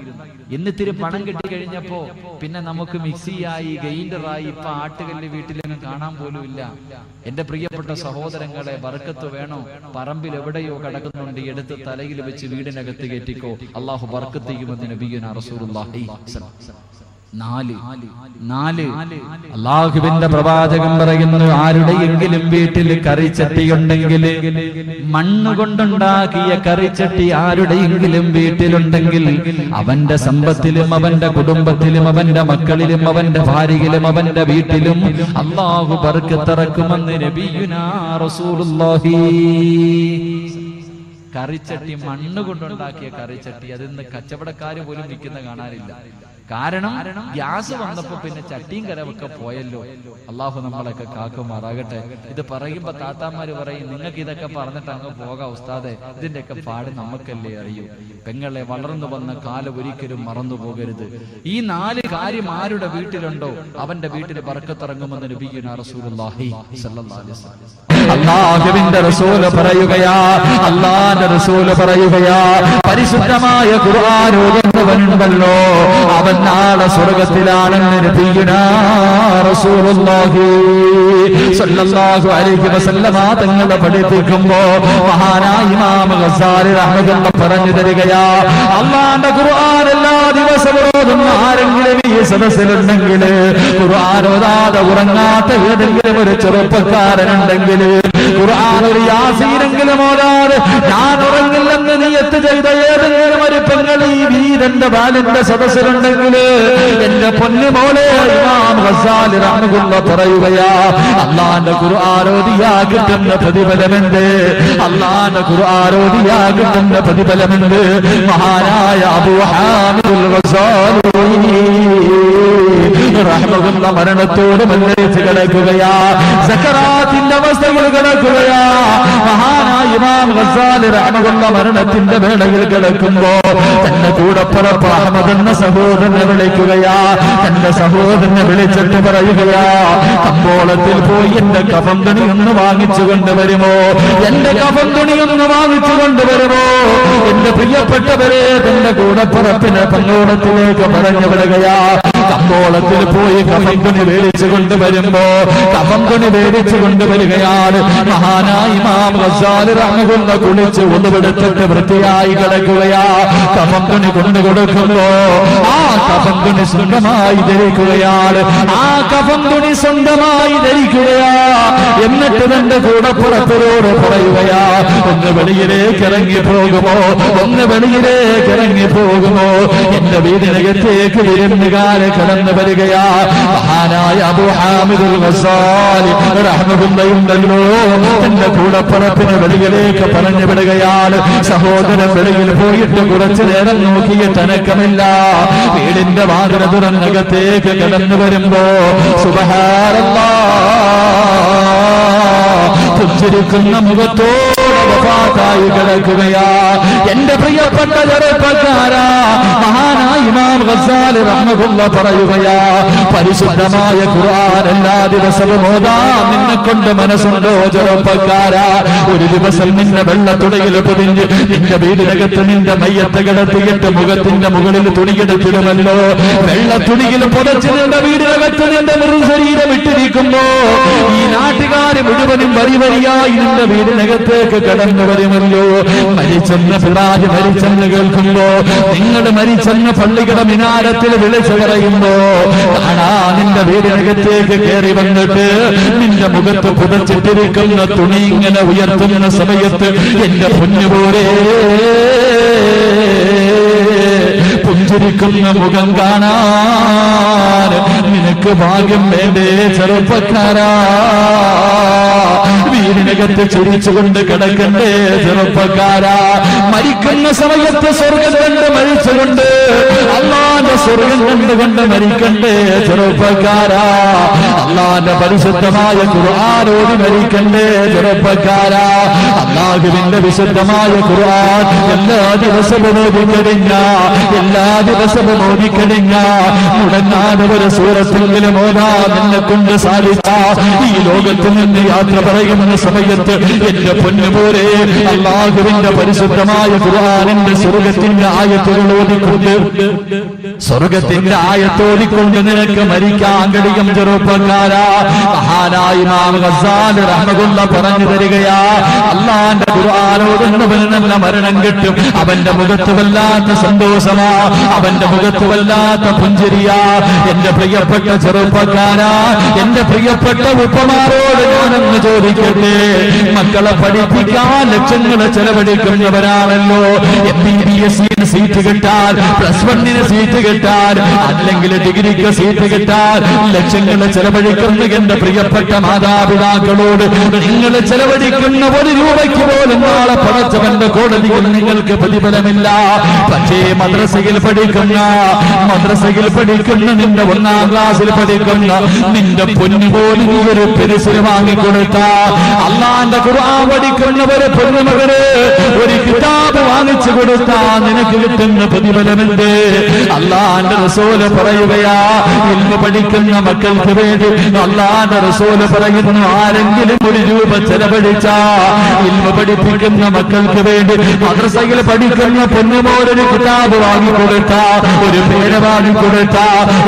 എന്നിത്തിരി പണം കിട്ടിക്കഴിഞ്ഞപ്പോ പിന്നെ നമുക്ക് മിക്സിയായി, ഗ്രൈൻഡറായി. ഇപ്പൊ ആട്ടുകല്ല് വീട്ടിലൊന്നും കാണാൻ പോലും ഇല്ല. എന്റെ പ്രിയപ്പെട്ട സഹോദരങ്ങളെ, ബർക്കത്ത് വേണോ? പറമ്പിൽ എവിടെയോ കിടക്കുന്നുണ്ട്, എടുത്ത് തലയിൽ വെച്ച് വീടിനകത്ത് കയറ്റിക്കോ. അള്ളാഹു ബർക്കത്ത് ചെയ്യുമെന്ന് നബിയുനാ റസൂലുള്ളാഹി സ്വല്ലല്ലാഹു അലൈഹി വസല്ലം. 4 അല്ലാഹുവിന്റെ പ്രവാചകൻ പറയുന്നു, ആരുടെയെങ്കിലും വീട്ടിൽ കറിച്ചട്ടിയുണ്ടെങ്കിൽ, മണ്ണുകൊണ്ടുണ്ടാക്കിയ കറിച്ചട്ടി ആരുടെയെങ്കിലും വീട്ടിലുണ്ടെങ്കിൽ, അവന്റെ സമ്പത്തിലും അവന്റെ കുടുംബത്തിലും അവന്റെ മക്കളിലും അവന്റെ ഭാര്യയിലും അവന്റെ വീട്ടിലും അല്ലാഹു ബർക്കത്തിറക്കുമെന്ന് നബിയുനാ റസൂലുള്ളാഹി. കറിച്ചട്ടി, മണ്ണുകൊണ്ടുണ്ടാക്കിയ കറിച്ചട്ടി, അതിന്ന് കച്ചവടക്കാര് പോലും വിൽക്കുന്ന കാണാനില്ല. കാരണം ഗ്യാസ് വന്നപ്പോ പിന്നെ ചട്ടിയും കരവൊക്കെ പോയല്ലോ. അള്ളാഹു നമ്മളൊക്കെ കാക്കുമാറാകട്ടെ. ഇത് പറയുമ്പോ താത്താമാര് പറയും, നിങ്ങൾക്ക് ഇതൊക്കെ പറഞ്ഞിട്ട് അങ്ങ് പോകാം ഉസ്താദെ, ഇതിന്റെയൊക്കെ പാട് നമുക്കല്ലേ അറിയൂ. പെങ്ങളെ, വളർന്നു വന്ന കാലം ഒരിക്കലും മറന്നു പോകരുത്. ഈ 4 കാര്യം ആരുടെ വീട്ടിലുണ്ടോ അവന്റെ വീട്ടിൽ ബർക്കത്തിറങ്ങുമെന്ന് നബിയുനാ റസൂലുള്ളാഹി സ്വല്ലല്ലാഹു അലൈഹി വസല്ലം. അല്ലാഹുവിന്റെ റസൂല് പറയുകയാ, അല്ലാഹുവിന്റെ റസൂല് പറയുകയാ, പരിശുദ്ധമായ ഖുർആൻ ഓതുന്നവനുണ്ടല്ലോ അവൻ നാളെ സ്വർഗ്ഗത്തിലാണെന്ന് നബിയുനാ റസൂലുള്ളാഹി സ്വല്ലല്ലാഹു അലൈഹി വസല്ലം തങ്ങൾ പഠിപ്പിക്കുമ്പോ മഹാനായ ഇമാം ഗസാലി റഹ്മത്തുള്ളാഹി പറഞ്ഞു തരികയാ, അല്ലാഹുവിന്റെ ഖുർആൻ എല്ലാ ദിവസവും ഓതുന്ന ആരെങ്കിലും ഈ സദസ്സിലുണ്ടെങ്കിൽ, ഖുർആൻ ഓതാതെ ഉറങ്ങാത്ത ഏതെങ്കിലും ഒരു ചെറുപ്പക്കാരനുണ്ടെങ്കിൽ, ഖുർആൻ ഒരു യാസീനെങ്കിലും ഓതാതെ ഞാൻ ഉറങ്ങില്ലെന്ന് നിയത്ത് ചെയ്ത ഏതെങ്കിലും ഒരു പെങ്ങൾ ഈ വീരന്റെ ബാലിന്റെ സദസ്സിലുണ്ടെങ്കിൽ, എന്റെ പൊന്നുമോളെ ഇമാം ഗസാലി റഹ്മത്തുള്ളാഹി പറയുകയാ, അല്ലാഹുവിന്റെ ഖുർആൻ ഓതിയാ കിട്ടുന്ന പ്രതിഫലമുണ്ട്, അല്ലാഹുവിന്റെ ഖുർആൻ ഓതിയാ കിട്ടുന്ന പ്രതിഫലമുണ്ട്. മഹാനായ അബൂ ഹാമിദുൽ ഗസാലി റഹ്മത്തുള്ളാഹി മരണത്തോട് മല്ലരിച്ച് കിടക്കുകയാ, സക്കറാത്തിന്റെ അവസ്ഥകൾ കിടക്കുകയാ. മഹാനായ ഇമാം ഗസാലി റഹ്മത്തുള്ളാഹി മരണത്തിന്റെ വേളയിൽ കിടക്കുമ്പോ തന്റെ കൂടപ്പുറപ്പ് അഹ്മദ് എന്ന സഹോദരനെ വിളിക്കുകയാ. തന്റെ സഹോദരനെ വിളിച്ചിട്ട് പറയുകയാ, കമ്പോളത്തിൽ പോയി എന്റെ കഫൻ തുണി ഒന്ന് വാങ്ങിച്ചു കൊണ്ടുവരുമോ, എന്റെ കഫൻ തുണി ഒന്ന് വാങ്ങിച്ചു കൊണ്ടുവരുമോ. എന്റെ പ്രിയപ്പെട്ടവരെ, തന്റെ കൂടപ്പുറപ്പിനെ പങ്കോളത്തിലേക്ക് പറഞ്ഞു വിടുകയാ. കമ്പോളത്തിൽ പോയി കഫൻ തുണി മേടിച്ചു കൊണ്ടുവരുമ്പോ കഫൻ തുണി മേടിച്ചു കൊണ്ടുവരികയാണ്. മഹാനായ ഇമാം ഗസാലി റഹ്മത്തുള്ളാഹി കുളിച്ച് ഒന്നുപെടുത്തിട്ട് വൃത്തിയായി കിടക്കുകയാ. കഫൻ തുണി കൊണ്ടു കൊടുക്കുമ്പോ ആ കഫൻ തുണി സ്വന്തമായി ധരിക്കുകയാണ്. ആ കഫൻ തുണി സ്വന്തമായി ധരിക്കുകയാ. എന്നിട്ട് തന്റെ കൂടപ്പുറപ്പിനോട് പറയുകയാ, ഒന്ന് വെളിയിലേക്ക് ഇറങ്ങി പോകുമോ, ഒന്ന് വെളിയിലേക്ക് ഇറങ്ങി പോകുമോ. എന്റെ വീടിനകത്തേക്ക് വിരുന്നുകാരെ കടന്നു വരികയാ. മഹാനായ അബൂ ഹാമിദുൽ ഗസാലി റഹ്മത്തുള്ളാഹി ഉമ്മയുണ്ടല്ലോ, തന്റെ കൂടപ്പുറപ്പിന് വെളിയിലേക്ക് പറഞ്ഞു വിടുകയാണ്. സഹോദരൻ വെളിയിൽ പോയിട്ട് കുറച്ചു നേരം നോക്കിയിട്ട് അനക്കമില്ല. വീടിന്റെ വാതിൽ തുറന്നകത്തേക്ക് കടന്നു വരുമ്പോ സുബ്ഹാനല്ലാഹ്, പുഞ്ചിരിക്കുന്ന മുഖത്തോടെ വഫാത്തായി കിടക്കുകയാ. എന്റെ പ്രിയപ്പെട്ട ചെറുപ്പക്കാരാ, മഹാനായ ഇമാം ഗസാലി റഹ്മത്തുള്ളാഹി പറയുകയാ, പരിശുദ്ധമായ ഖുർആൻ എല്ലാ ദിവസവും ഓതാൻ നിന്നെ കൊണ്ട് മനസ്സുണ്ടോ ചെറുപ്പക്കാരാ? ഒരു ദിവസം നിന്നെ വെള്ളത്തുണിയിൽ പൊതിഞ്ഞ് നിന്റെ വീടിനകത്ത് നിന്റെ മയ്യത്ത് കിടത്തിയിട്ട് മുഖത്തിന്റെ മുകളിൽ തുണിയെടുത്തിടുമല്ലോ. വെള്ളത്തുണിയിൽ പുതച്ച് നിന്റെ വീടിനകത്ത് നിന്റെ മൃതശരീരം ഇട്ടിരിക്കുമ്പോ ഈ നാട്ടുകാര് മുഴുവനും വരിവരിയായി നിന്റെ വീടിനകത്തേക്ക് കടന്നു വരുമല്ലോ. മരിച്ചെന്ന് പിതാജ് മരിച്ചെന്ന് കേൾക്കുമ്പോ, നിങ്ങൾ മരിച്ചെന്ന് പള്ളിയുടെ മിനാരത്തിൽ വിളിച്ചു പറയുമ്പോ കാണാ നിന്റെ വീടിനകത്തേക്ക് കയറി വന്നിട്ട് നിന്റെ മുഖത്ത് പുതച്ചിട്ടിരിക്കുന്ന തുണി ഇങ്ങനെ ഉയർത്തുന്ന സമയത്ത് എന്റെ പൊന്നുപോലെ പുഞ്ചിരിക്കുന്ന മുഖം കാണാൻ നിനക്ക് ഭാഗ്യം വേണ്ടേ ചെറുപ്പക്കാരാ? വീടിനകത്ത് ചിരിച്ചുകൊണ്ട് കിടക്കണ്ടേ ചെറുപ്പക്കാരാ? മരിക്കുന്ന സമയത്ത് സ്വർഗം കണ്ട് മരിച്ചുകൊണ്ട് അള്ളാന്റെ സ്വർഗം കണ്ടുകൊണ്ട് മരിക്കണ്ടേ ചെറുപ്പക്കാരാ? അള്ളാന്റെ പരിശുദ്ധമായ ഖുർആനോട് മരിക്കണ്ടേ ചെറുപ്പക്കാരാ? അള്ളാഹുവിന്റെ വിശുദ്ധമായ ഖുർആൻ എല്ലാ ദിവസവും ഓതിക്കഴിഞ്ഞ മുടങ്ങാതെ ഒരു സൂറത്തെങ്കിലും ഓതാൻ നിന്നെ കൊണ്ട് സാധിച്ച ഈ ലോകത്ത് നിന്ന് യാത്ര പറയുന്ന സമയത്ത് എന്റെ പൊന്നുപോലെ അള്ളാഹുവിന്റെ പരിശുദ്ധമായ ഖുർആനിന്റെ സ്വർഗത്തിന്റെ ആയത്തുകൾ ഓതിക്കൊണ്ട് നിനക്ക് മരിക്കാൻ കഴിയും ചെറുപ്പക്കാരാ. മഹാനായ ഇമാം ഗസാലി റഹ്മത്തുള്ളാഹി പറഞ്ഞു തരികയാ, അള്ളാന്റെ ഖുർആനോടുന്നവന് നല്ല മരണം കിട്ടും. അവന്റെ മുഖത്ത് വല്ലാത്ത സന്തോഷമാ, അവന്റെ മുഖത്ത് വല്ലാത്ത പുഞ്ചിരിയാ. എന്റെ പ്രിയപ്പെട്ട ചെറുപ്പക്കാരാ, എന്റെ പ്രിയപ്പെട്ട ഉപ്പമാരോട് ഞാനൊന്ന് ചോദിക്കട്ടെ, മക്കളെ പഠിപ്പിക്കാൻ ലക്ഷങ്ങളെ ചെലവഴിക്കുന്നവരാണല്ലോ. MBBS സീറ്റ് കിട്ടാൻ, +1 സീറ്റ് കിട്ടാൻ, അല്ലെങ്കിൽ ഡിഗ്രിക്ക് സീറ്റ് കിട്ടാൻ ലക്ഷങ്ങളെ ചെലവഴിക്കുന്ന എന്റെ പ്രിയപ്പെട്ട മാതാപിതാക്കളോട് നിങ്ങൾ ചെലവഴിക്കുന്ന ഒരു രൂപയ്ക്ക് പോലും നാളെ പടച്ചവന്റെ കോടതിയിൽ നിങ്ങൾക്ക് പ്രതിഫലമില്ല. പക്ഷേ മദ്രസയിൽ പഠിക്കുന്ന നിന്റെ 1ാം ക്ലാസ്സിൽ പഠിക്കുന്ന നിന്റെ പൊന്നുപോലും ഒരു പെരുസിന് വാങ്ങിക്കൊടുത്ത, അള്ളാന്റെ ഖുർആൻ പഠിക്കുന്നവരെ പൊന്നുമകന് ഒരു കിതാബ് വാങ്ങിച്ചു കൊടുത്താ നിനക്ക് കിട്ടുന്ന പ്രതിഫലമുണ്ട്. അള്ളാന്റെ റസൂല് പറയുകയാ, ഇൽമ പഠിക്കുന്ന മക്കൾക്ക് വേണ്ടി അള്ളാന്റെ റസൂല് പറയുന്നു, ആരെങ്കിലും ഒരു രൂപ ചെലവഴിച്ച ഇൽമ പഠിപ്പിക്കുന്ന മക്കൾക്ക് വേണ്ടി മദ്രസയിൽ പഠിക്കുന്ന പൊന്നുപോലൊരു കിതാബ് വാങ്ങിക്കൊടുത്ത, ഒരു പേന വാങ്ങിക്കൊടുത്ത,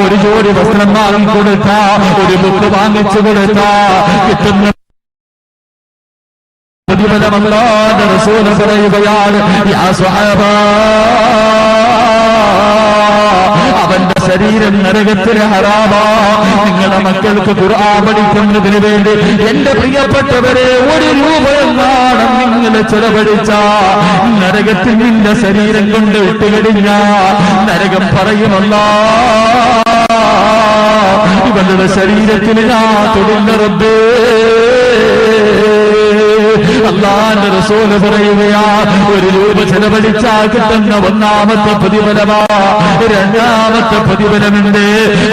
ഒരു ജോഡി വസ്ത്രം വാങ്ങിക്കൊടുത്ത, ഒരു ബുക്ക് വാങ്ങിച്ചു കൊടുത്ത കിട്ടുന്ന പ്രതിഫലമല്ലാതെ റസൂല് പറയുകയാണ്, യാ സ്വഹാബാ, അവന്റെ ശരീരം നരകത്തിന് ഹറാമാ. നിങ്ങളുടെ മക്കൾക്ക് ഖുർആൻ പഠിക്കുന്നതിന് വേണ്ടി എന്റെ പ്രിയപ്പെട്ടവരെ ഒരു രൂപ എന്നാണ് നിങ്ങൾ ചെലവഴിച്ച നരകത്തിൽ നിന്റെ ശരീരം കൊണ്ട് ഇട്ടുകഴിഞ്ഞ നരകം പറയുമല്ല, ഇവരുടെ ശരീരത്തിൽ ഞാൻ തൊടുന്ന റബ്ബേ. അല്ലാഹുവിന്റെ റസൂൽ പറയുകയാ, ഒരു രൂപ ചെലവഴിച്ചാൽ കിട്ടുന്ന 1ാമത്തെ പ്രതിഫലമാ. 2ാമത്തെ പ്രതിഫലമുണ്ട്.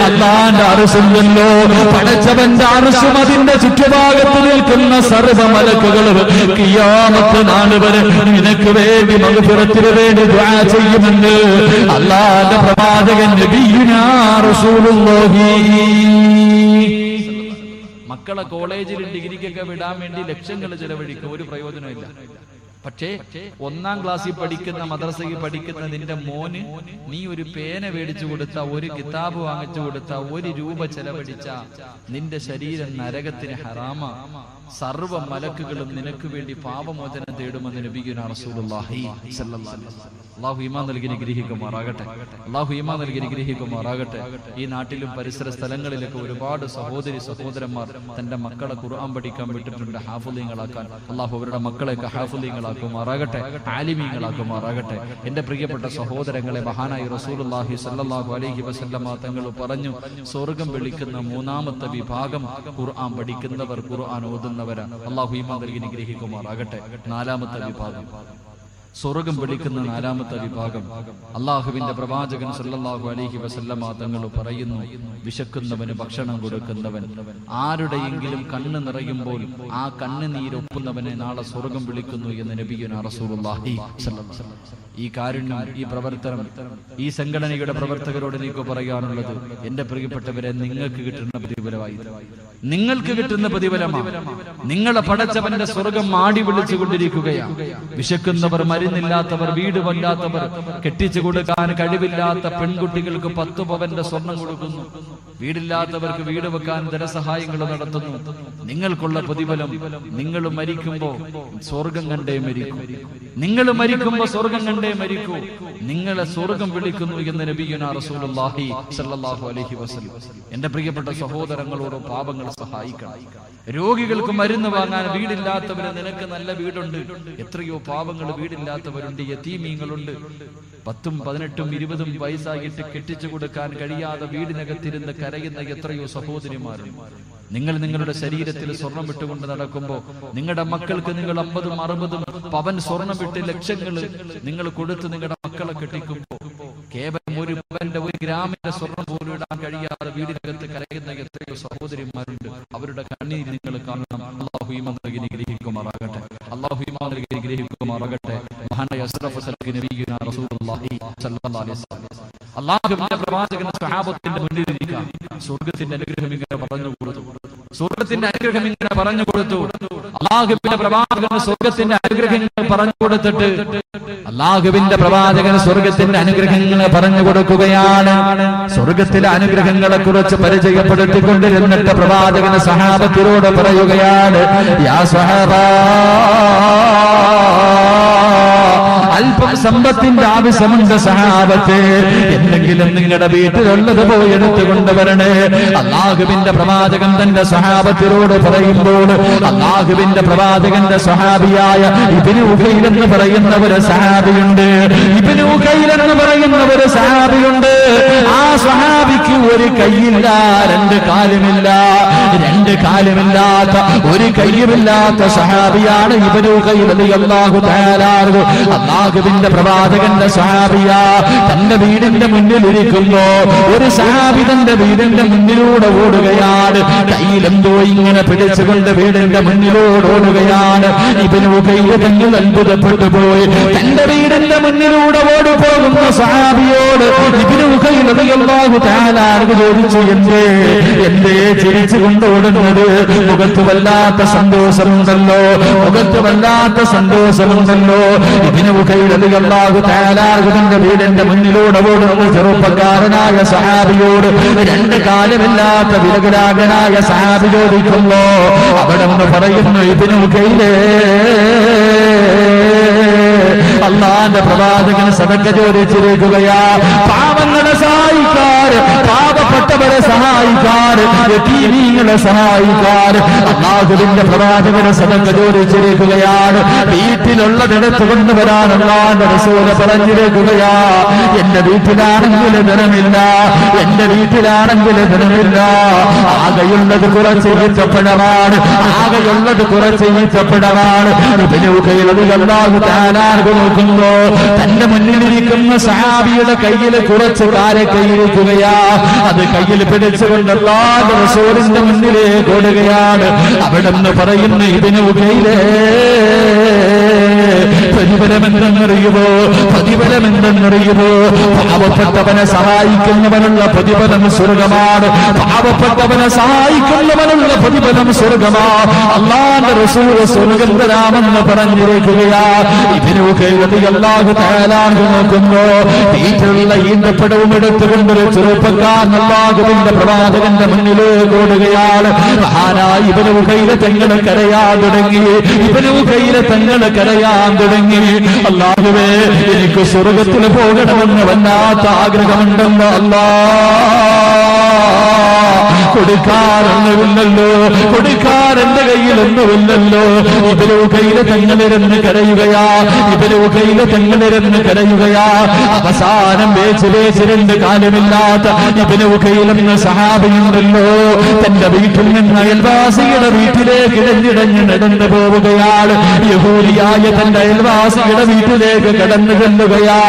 അല്ലാഹുവിന്റെ അർശുണ്ടല്ലോ, പടച്ചവന്റെ അർശും അതിന്റെ ചുറ്റുഭാഗത്ത് നിൽക്കുന്ന സർവ്വ മലക്കുകളും ഖിയാമത്ത് നാൾ വരെ നിനക്ക് വേണ്ടി മഗ്ഫിറത്തിന് വേണ്ടി ദുആ ചെയ്യുമെന്ന് അല്ലാഹുവിന്റെ പ്രവാചകൻ നബിയുനാ റസൂലുള്ളാഹി. മക്കളെ കോളേജിൽ ഡിഗ്രിക്കൊക്കെ വിടാൻ വേണ്ടി ലക്ഷങ്ങൾ ചെലവഴിക്കും, ഒരു പ്രയോജനമില്ല. പക്ഷേ 1ാം ക്ലാസ്സിൽ പഠിക്കുന്ന, മദ്രസയിൽ പഠിക്കുന്ന നിന്റെ മോന് നീ ഒരു പേന മേടിച്ചു കൊടുത്ത, ഒരു കിതാബ് വാങ്ങിച്ചു കൊടുത്ത, ഒരു രൂപ ചെലവഴിച്ച നിന്റെ ശരീരം നരകത്തിന് ഹറാമ. സർവ്വ മലക്കുകളും നിനക്ക് വേണ്ടി പാപമോചനം തേടുമെന്ന് നബിയുനാ റസൂലുള്ളാഹി സ്വല്ലല്ലാഹു അലൈഹി വസല്ലം. അല്ലാഹു ഈമാൻ നൽകി അനുഗ്രഹിക്കുമാറാകട്ടെ. അല്ലാഹു ഈമാൻ നൽകി അനുഗ്രഹിക്കുമാറാകട്ടെ. ഈ നാട്ടിലും പരിസര സ്ഥലങ്ങളിലൊക്കെ ഒരുപാട് സഹോദരന്മാർ തന്റെ മക്കളെ ഖുർആൻ പഠിക്കാൻ വിട്ടിട്ടുണ്ട്, ഹാഫിളീങ്ങളാക്കാൻ. അല്ലാഹു അവരുടെ മക്കളെയൊക്കെ ഹാഫിളീങ്ങളാക്കി മുസ്ലിങ്ങളാക്കുമാറാകട്ടെ, ആലിമീങ്ങളാക്കുമാറാകട്ടെ. എന്റെ പ്രിയപ്പെട്ട സഹോദരങ്ങളെ, മഹാനായ റസൂലുള്ളാഹി സ്വല്ലല്ലാഹു അലൈഹി വസല്ലമ തങ്ങൾ പറഞ്ഞു, സ്വർഗം വിളിക്കുന്ന മൂന്നാമത്തെ വിഭാഗം ഖുർആൻ പഠിക്കുന്നവർ, ഖുർആൻ ഓതുന്നവരാണ്. അല്ലാഹു ഈമാൻ നൽകി അനുഗ്രഹിക്കുമാറാകട്ടെ. നാലാമത്തെ വിഭാഗം, സ്വർഗം വിളിക്കുന്ന നാലാമത്തെ വിഭാഗം, അള്ളാഹുവിന്റെ പ്രവാചകൻ സല്ലല്ലാഹു അലൈഹി വസല്ലമ തങ്ങൾ പറയുന്നു, വിശക്കുന്നവന് ഭക്ഷണം കൊടുക്കുന്നവൻ, ആരുടെയെങ്കിലും കണ്ണ് നിറയുമ്പോൾ ആ കണ്ണുനീരൊപ്പുന്നവനെ നാളെ സ്വർഗം വിളിക്കുന്നു എന്ന് നബിയുനാ റസൂലുള്ളാഹി സ്വല്ലല്ലാഹു അലൈഹി വസല്ലം. ഈ കാരുണ്യം, ഈ പ്രവർത്തനം, ഈ സംഘടനയുടെ പ്രവർത്തകരോട് എനിക്ക് പറയാനുള്ളത്, എന്റെ പ്രിയപ്പെട്ടവരെ, നിങ്ങൾക്ക് കിട്ടുന്ന പ്രതിഫലമായി, നിങ്ങൾക്ക് കിട്ടുന്ന പ്രതിഫലമാണ്. നിങ്ങളെ പടച്ചവന്റെ സ്വർഗം മാടി വിളിച്ചുകൊണ്ടിരിക്കുകയാണ്. വിശക്കുന്നവർ, മരുന്നില്ലാത്തവർ, വീട് വല്ലാത്തവർ, കെട്ടിച്ചു കൊടുക്കാൻ കഴിവില്ലാത്ത പെൺകുട്ടികൾക്ക് 10 പവന്റെ സ്വർണം കൊടുക്കുന്നു. വീടില്ലാത്തവർക്ക് വീട് വെക്കാൻ ധനസഹായങ്ങൾ നടത്തുന്നു. നിങ്ങൾക്കുള്ള പ്രതിഫലം, നിങ്ങൾ മരിക്കുമ്പോ സ്വർഗം കണ്ടേ മരിക്കൂ. നിങ്ങൾ മരിക്കുമ്പോ സ്വർഗം കണ്ടേ മരിക്കൂ. നിങ്ങളെ സ്വർഗം വിളിക്കുന്നു എന്ന് നബിയുനാ റസൂലുള്ളാഹി സ്വല്ലല്ലാഹു അലൈഹി വസല്ലം. എന്റെ പ്രിയപ്പെട്ട സഹോദരങ്ങളോട് പാപങ്ങൾ സഹായിക്കണം. രോഗികൾക്ക് മരുന്ന് വാങ്ങാൻ വീടില്ലാത്തവര്, നിനക്ക് നല്ല വീടുണ്ട്. എത്രയോ പാവങ്ങൾ വീടില്ലാത്തവരുണ്ട്, യതീമീങ്ങളുണ്ട്. 10, 18, 20 വയസ്സായിട്ട് കെട്ടിച്ചു കൊടുക്കാൻ കഴിയാതെ വീടിനകത്തിരുന്ന് കരയുന്ന എത്രയോ സഹോദരിമാരുണ്ട്. നിങ്ങൾ നിങ്ങളുടെ ശരീരത്തിൽ സ്വർണം വിട്ടുകൊണ്ട് നടക്കുമ്പോൾ നിങ്ങളുടെ മക്കൾക്ക് നിങ്ങൾ 50, 60 പവൻ സ്വർണം വിട്ട് ലക്ഷങ്ങൾ നിങ്ങൾ കൊടുത്ത് നിങ്ങളുടെ മക്കളെ കെട്ടിക്കുമ്പോൾ കേവലം 1 പവന്റെ 1 ഗ്രാമിന്റെ സ്വർണം പോലും ഇടാൻ കഴിയാതെ വീടിനകത്ത് കരയുന്ന എത്രയോ സഹോദരിമാരുണ്ട്. അവരുടെ കണ്ണീര് നിങ്ങൾ കാണണം. അല്ലാഹു ഈമാൻ നൽകി അനുഗ്രഹിക്കുമാറാകട്ടെ. അല്ലാഹു ഈമാൻ നൽകി അനുഗ്രഹിക്കുമാറാകട്ടെ. മഹാനായ അഷ്റഫുൽ ഖൽഖ് നബിയുനാ റസൂലുള്ളാഹി സ്വല്ലല്ലാഹു അലൈഹി വസല്ലം, അല്ലാഹുവിന്റെ പ്രവാചകൻ സ്വഹാബത്തിന്റെ മുന്നിൽ നിൽക്കാൻ സ്വർഗ്ഗത്തിന്റെ അനുഗ്രഹം ഇങ്ങനെ പറഞ്ഞു കൊടുത്തു. സ്വർഗ്ഗത്തിന്റെ അനുഗ്രഹം ഇങ്ങനെ പറഞ്ഞു കൊടുത്തു. അല്ലാഹുവിന്റെ പ്രവാചകൻ സ്വർഗ്ഗത്തിന്റെ അനുഗ്രഹങ്ങൾ പറഞ്ഞു കൊടുത്തിട്ട് അല്ലാഹുവിന്റെ പ്രവാചകൻ സ്വർഗ്ഗത്തിന്റെ അനുഗ്രഹങ്ങൾ പറഞ്ഞു കൊടുക്കുകയാണ്. സ്വർഗ്ഗത്തിലെ അനുഗ്രഹങ്ങളെ കുറിച്ച് പരിചയപ്പെടുത്തിക്കൊണ്ടിരുന്നിട്ട് പ്രവാചകൻ സഹാബത്തിനോട് പറയുകയാണ്, യാ സ്വഹാബാ, അല്പം സമ്പത്തിന്റെ ആവശ്യമുണ്ട് സഹാബത്തെ, എന്തെങ്കിലും നിങ്ങളുടെ വീട്ടിലുള്ളത് പോയി എടുത്തു കൊണ്ടുവരണേ. അല്ലാഹുവിന്റെ പ്രവാചകൻ തന്റെ സഹാബത്തിനോട് പറയുമ്പോൾ അല്ലാഹുവിന്റെ പ്രവാചകന്റെ സഹാബിയായ ഇബ്നു ഉഖൈൽ എന്ന് പറയുന്ന ഒരു സഹാബിയുണ്ട്. ഇബ്നു ഉഖൈൽ എന്ന് പറയുന്ന ഒരു സഹാബിയുണ്ട്. ആ സഹാബിക്ക് ഒരു കൈയില്ല, 2 കാലുമില്ല. 2 കാലുമില്ലാത്ത, ഒരു കൈയുമില്ലാത്ത സഹാബിയാണ് ഇബ്നു ഉഖൈൽ റളിയല്ലാഹു തആല അൻഹു. അല്ലാഹുവിന്റെ പ്രവാചകന്റെ സഹാബിയ തന്റെ വീടിന്റെ മുന്നിൽ ഇരിക്കുമ്പോ ഒരു സഹാബി തന്റെ വീടിന്റെ മുന്നിലൂടെ ഓടുകയാണ്. കയ്യിലെന്തോ ഇങ്ങനെ പിടിച്ചുകൊണ്ട് വീടിന്റെ മുന്നിലൂടെ ഓടുകയാണ്. ഇബ്നു ഉഖൈൽ തങ്ങൾ അത്ഭുതപ്പെട്ടു പോയി. തന്റെ വീടിന്റെ മുന്നിലൂടെ ഓടി പോകുന്ന സഹാബിയോട് ഇബ്നു ഉഖൈൽ റളിയല്ലാഹു തആല അൻഹു ചോദിച്ചു, എന്തേ ചിരിച്ചു കൊണ്ടോടുന്നത്? മുഖത്ത് വല്ലാത്ത സന്തോഷമുണ്ടല്ലോ, മുഖത്ത് വല്ലാത്ത സന്തോഷമുണ്ടല്ലോ. ഇബ്നു ഉഖൈൽ റളിയല്ലാഹു തആല അൻഹുവിന്റെ വീടിന്റെ മുന്നിലൂടെ ഓടുന്ന ചെറുപ്പക്കാരനായ സഹാബിയോട്, 2 കാലുമില്ലാത്ത വിരകരാഗനായ സഹാബി ചോദിക്കുമ്പോ അവിടെ നിന്ന് പറയുന്നു, ഇബ്നു ഉഖൈലേ, അല്ലാഹുവിന്റെ പ്രവാചകൻ സദഖ ചോദിച്ചിരിക്കുകയാ. പാവങ്ങളെ സഹായിക്കാർ, പാവപ്പെട്ടവരെ സഹായിക്കാർ, യതീമീങ്ങളെ സഹായിക്കാർ അല്ലാഹുവിന്റെ പ്രവാചകൻ സദഖ ചോദിച്ചിരിക്കുകയാണ്. വീട്ടിലുള്ളതെടുത്തു കൊണ്ടുവരാൻ അല്ലാഹുവിന്റെ റസൂൽ പറഞ്ഞിരിക്കുകയാ. എന്റെ വീട്ടിലാണെങ്കിൽ ധനമില്ല, എന്റെ വീട്ടിലാണെങ്കിൽ ധനമില്ല, ആകെയുള്ളത് കുറച്ച് ഈത്തപ്പഴമാണ്, ആകെയുള്ളത് കുറച്ച് ഈത്തപ്പഴമാണ്. ഇബ്നു ഉഖൈൽ റളിയല്ലാഹു തആല നോക്കുമ്പോ തന്റെ മുന്നിലിരിക്കുന്ന സഹാബിയുടെ കയ്യിൽ കുറച്ച് കാരക്കയിരിക്കുകയാ. അത് കയ്യിൽ പിടിച്ചുകൊണ്ട് അല്ലാഹുവിന്റെ റസൂലിന്റെ മുന്നിലേക്ക് ഓടുകയാണ്. അവിടെ നിന്ന് പറയുന്ന ഇബ്നു ഉഖൈലേ, പ്രതിഫലമെന്തെന്നറിയുമോ? പ്രതിഫലമെന്തെന്നറിയുമോ? പാവപ്പെട്ടവനെ സഹായിക്കുന്നവനുള്ള പ്രതിഫലം സ്വർഗമാണ്. പാവപ്പെട്ടവനെ സഹായിക്കുന്നവനുള്ള പ്രതിഫലം സ്വർഗമാണ്. അല്ലാഹുവിന്റെ റസൂൽ സ്വർഗ്ഗം തരാമെന്ന് പറഞ്ഞിരിക്കുകയാ. ഇബ്നു ഉഖൈൽ റളിയല്ലാഹു തആല അൻഹു നോക്കുമ്പോ വീട്ടിലുള്ള ഈന്തപ്പഴവും എടുത്തുകൊണ്ടൊരു ചെറുപ്പക്കാരൻ അല്ലാഹുവിന്റെ പ്രവാചകന്റെ മുന്നിലേക്ക് ഓടുകയാണ്. മഹാനായ ഇബ്നു ഉഖൈൽ തങ്ങൾ കരയാൻ തുടങ്ങി. ഇബ്നു ഉഖൈൽ തങ്ങൾ കരയാൻ തുടങ്ങി. അല്ലാഹുവേ, എനിക്ക് സ്വർഗ്ഗത്തിൽ പോകണമെന്ന് വല്ലാത്ത ആഗ്രഹമുണ്ടല്ലോ അല്ലാഹ്. കൊടുക്കാറൊന്നുമില്ലല്ലോ, കൊടുക്കാൻ എന്റെ കയ്യിലൊന്നുമില്ലല്ലോ. ഇബ്നു ഖൈല തങ്ങളിരുന്ന് കരയുകയാ, ഇബ്നു ഖൈല തങ്ങളിരുന്ന് കരയുകയാ. അവസാനം വേച്ച് രണ്ട് കാലമില്ലാത്ത ഇബ്നു ഖൈല എന്ന സഹാബിയുണ്ടല്ലോ, തന്റെ വീട്ടിൽ നിന്ന് അയൽവാസിയുടെ വീട്ടിലേക്ക് ഇഴഞ്ഞിടഞ്ഞ് നടന്നു പോവുകയാണ്. യഹൂദിയായ തന്റെ അയൽവാസിയുടെ വീട്ടിലേക്ക് കടന്നു ചെല്ലുകയാ.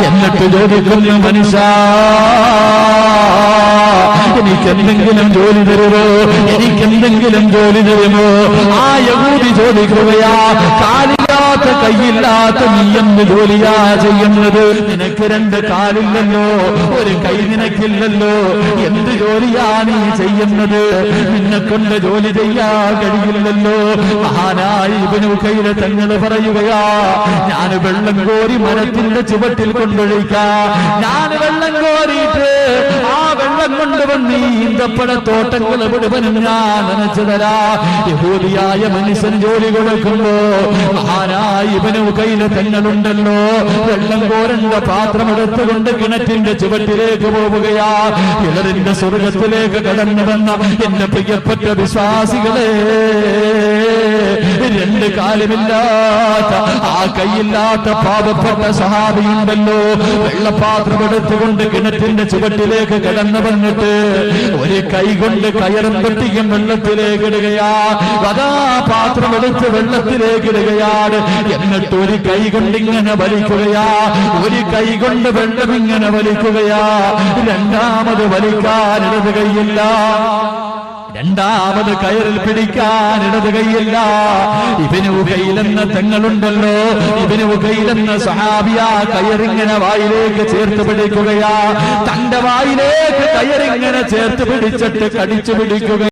എന്നിട്ട് ചോദിക്കുന്നു, മനുഷ്യ എനിക്കെന്തെങ്കിലും ജോലി തരുമോ, എനിക്കെന്തെങ്കിലും ജോലി തരുമോ? ആ യഹൂദി ചോദിക്കുകയാ, കാലില്ലാത്ത കൈയില്ലാത്ത നീ എന്ത് ജോലിയാ ചെയ്യുന്നത്? നിനക്ക് രണ്ട് കാലില്ലല്ലോ, ഒരു കൈ നിനക്കില്ലല്ലോ, എന്ത് ജോലിയാ നീ ചെയ്യുന്നത്? നിന്നെ കൊണ്ട് ജോലി ചെയ്യാൻ കഴിയില്ലല്ലോ. മഹാനായ ഇബ്നു ഖൈല തങ്ങൾ പറയുകയാ, ഞാൻ വെള്ളം കോരി മരത്തിന്റെ ചുവട്ടിൽ കൊണ്ടൊഴിക്കാം. ഞാൻ വെള്ളം കോരിയിട്ട് ആ വെള്ളം കൊണ്ടുവന്ന് ഈന്തപ്പഴത്തോട്ടങ്ങൾ മുഴുവനും ഞാൻ നനച്ചു തരാ. യഹൂദിയായ മനുഷ്യൻ ജോലി കൊടുക്കുമ്പോ മഹാനായ ഇബ്നു ഖൈല തങ്ങളുണ്ടല്ലോ, വെള്ളം കോരണ്ട പാത്രം എടുത്തുകൊണ്ട് കിണറ്റിന്റെ ചുവട്ടിലേക്ക് പോവുകയാ. കിണറിന്റെ സ്വർഗത്തിലേക്ക് കടന്നു വന്ന എന്റെ പ്രിയപ്പെട്ട വിശ്വാസികളെ, രണ്ട് കാലമില്ലാത്ത ആ കൈയില്ലാത്ത പാവപ്പെട്ട സഹാബിയുണ്ടല്ലോ, വെള്ളപ്പാത്രം എടുത്തുകൊണ്ട് കിണറ്റിന്റെ ചുവട്ടിലേക്ക് കടന്നു വന്നിട്ട് ഒരു കൈ കൊണ്ട് കയറും പെട്ടിയും വെള്ളത്തിലേക്ക് ഇടുകയാ. അതാ പാത്രം എടുത്ത് വെള്ളത്തിലേക്ക് ഇടുകയാണ്. എന്നിട്ട് ഒരു കൈ കൊണ്ട് ഇങ്ങനെ വലിക്കുകയാ, ഒരു കൈ കൊണ്ട് വെള്ളം ഇങ്ങനെ വലിക്കുകയാ. രണ്ടാമത് വലിക്കാൻ ഇടത് കൈയില്ല, രണ്ടാമത് കയറിൽ പിടിക്കാൻ ഇടത് കൈയില്ല. ഇബ്നു ഖൈല എന്ന തങ്ങളുണ്ടല്ലോ, ഇബ്നു ഖൈല എന്ന സഹാബിയാ കയറിങ്ങനെ വായിലേക്ക് ചേർത്ത് പിടിക്കുകയാ. തന്റെ വായിലേക്ക് കയറിങ്ങനെ ചേർത്ത് പിടിച്ചിട്ട് കടിച്ചു പിടിക്കുക.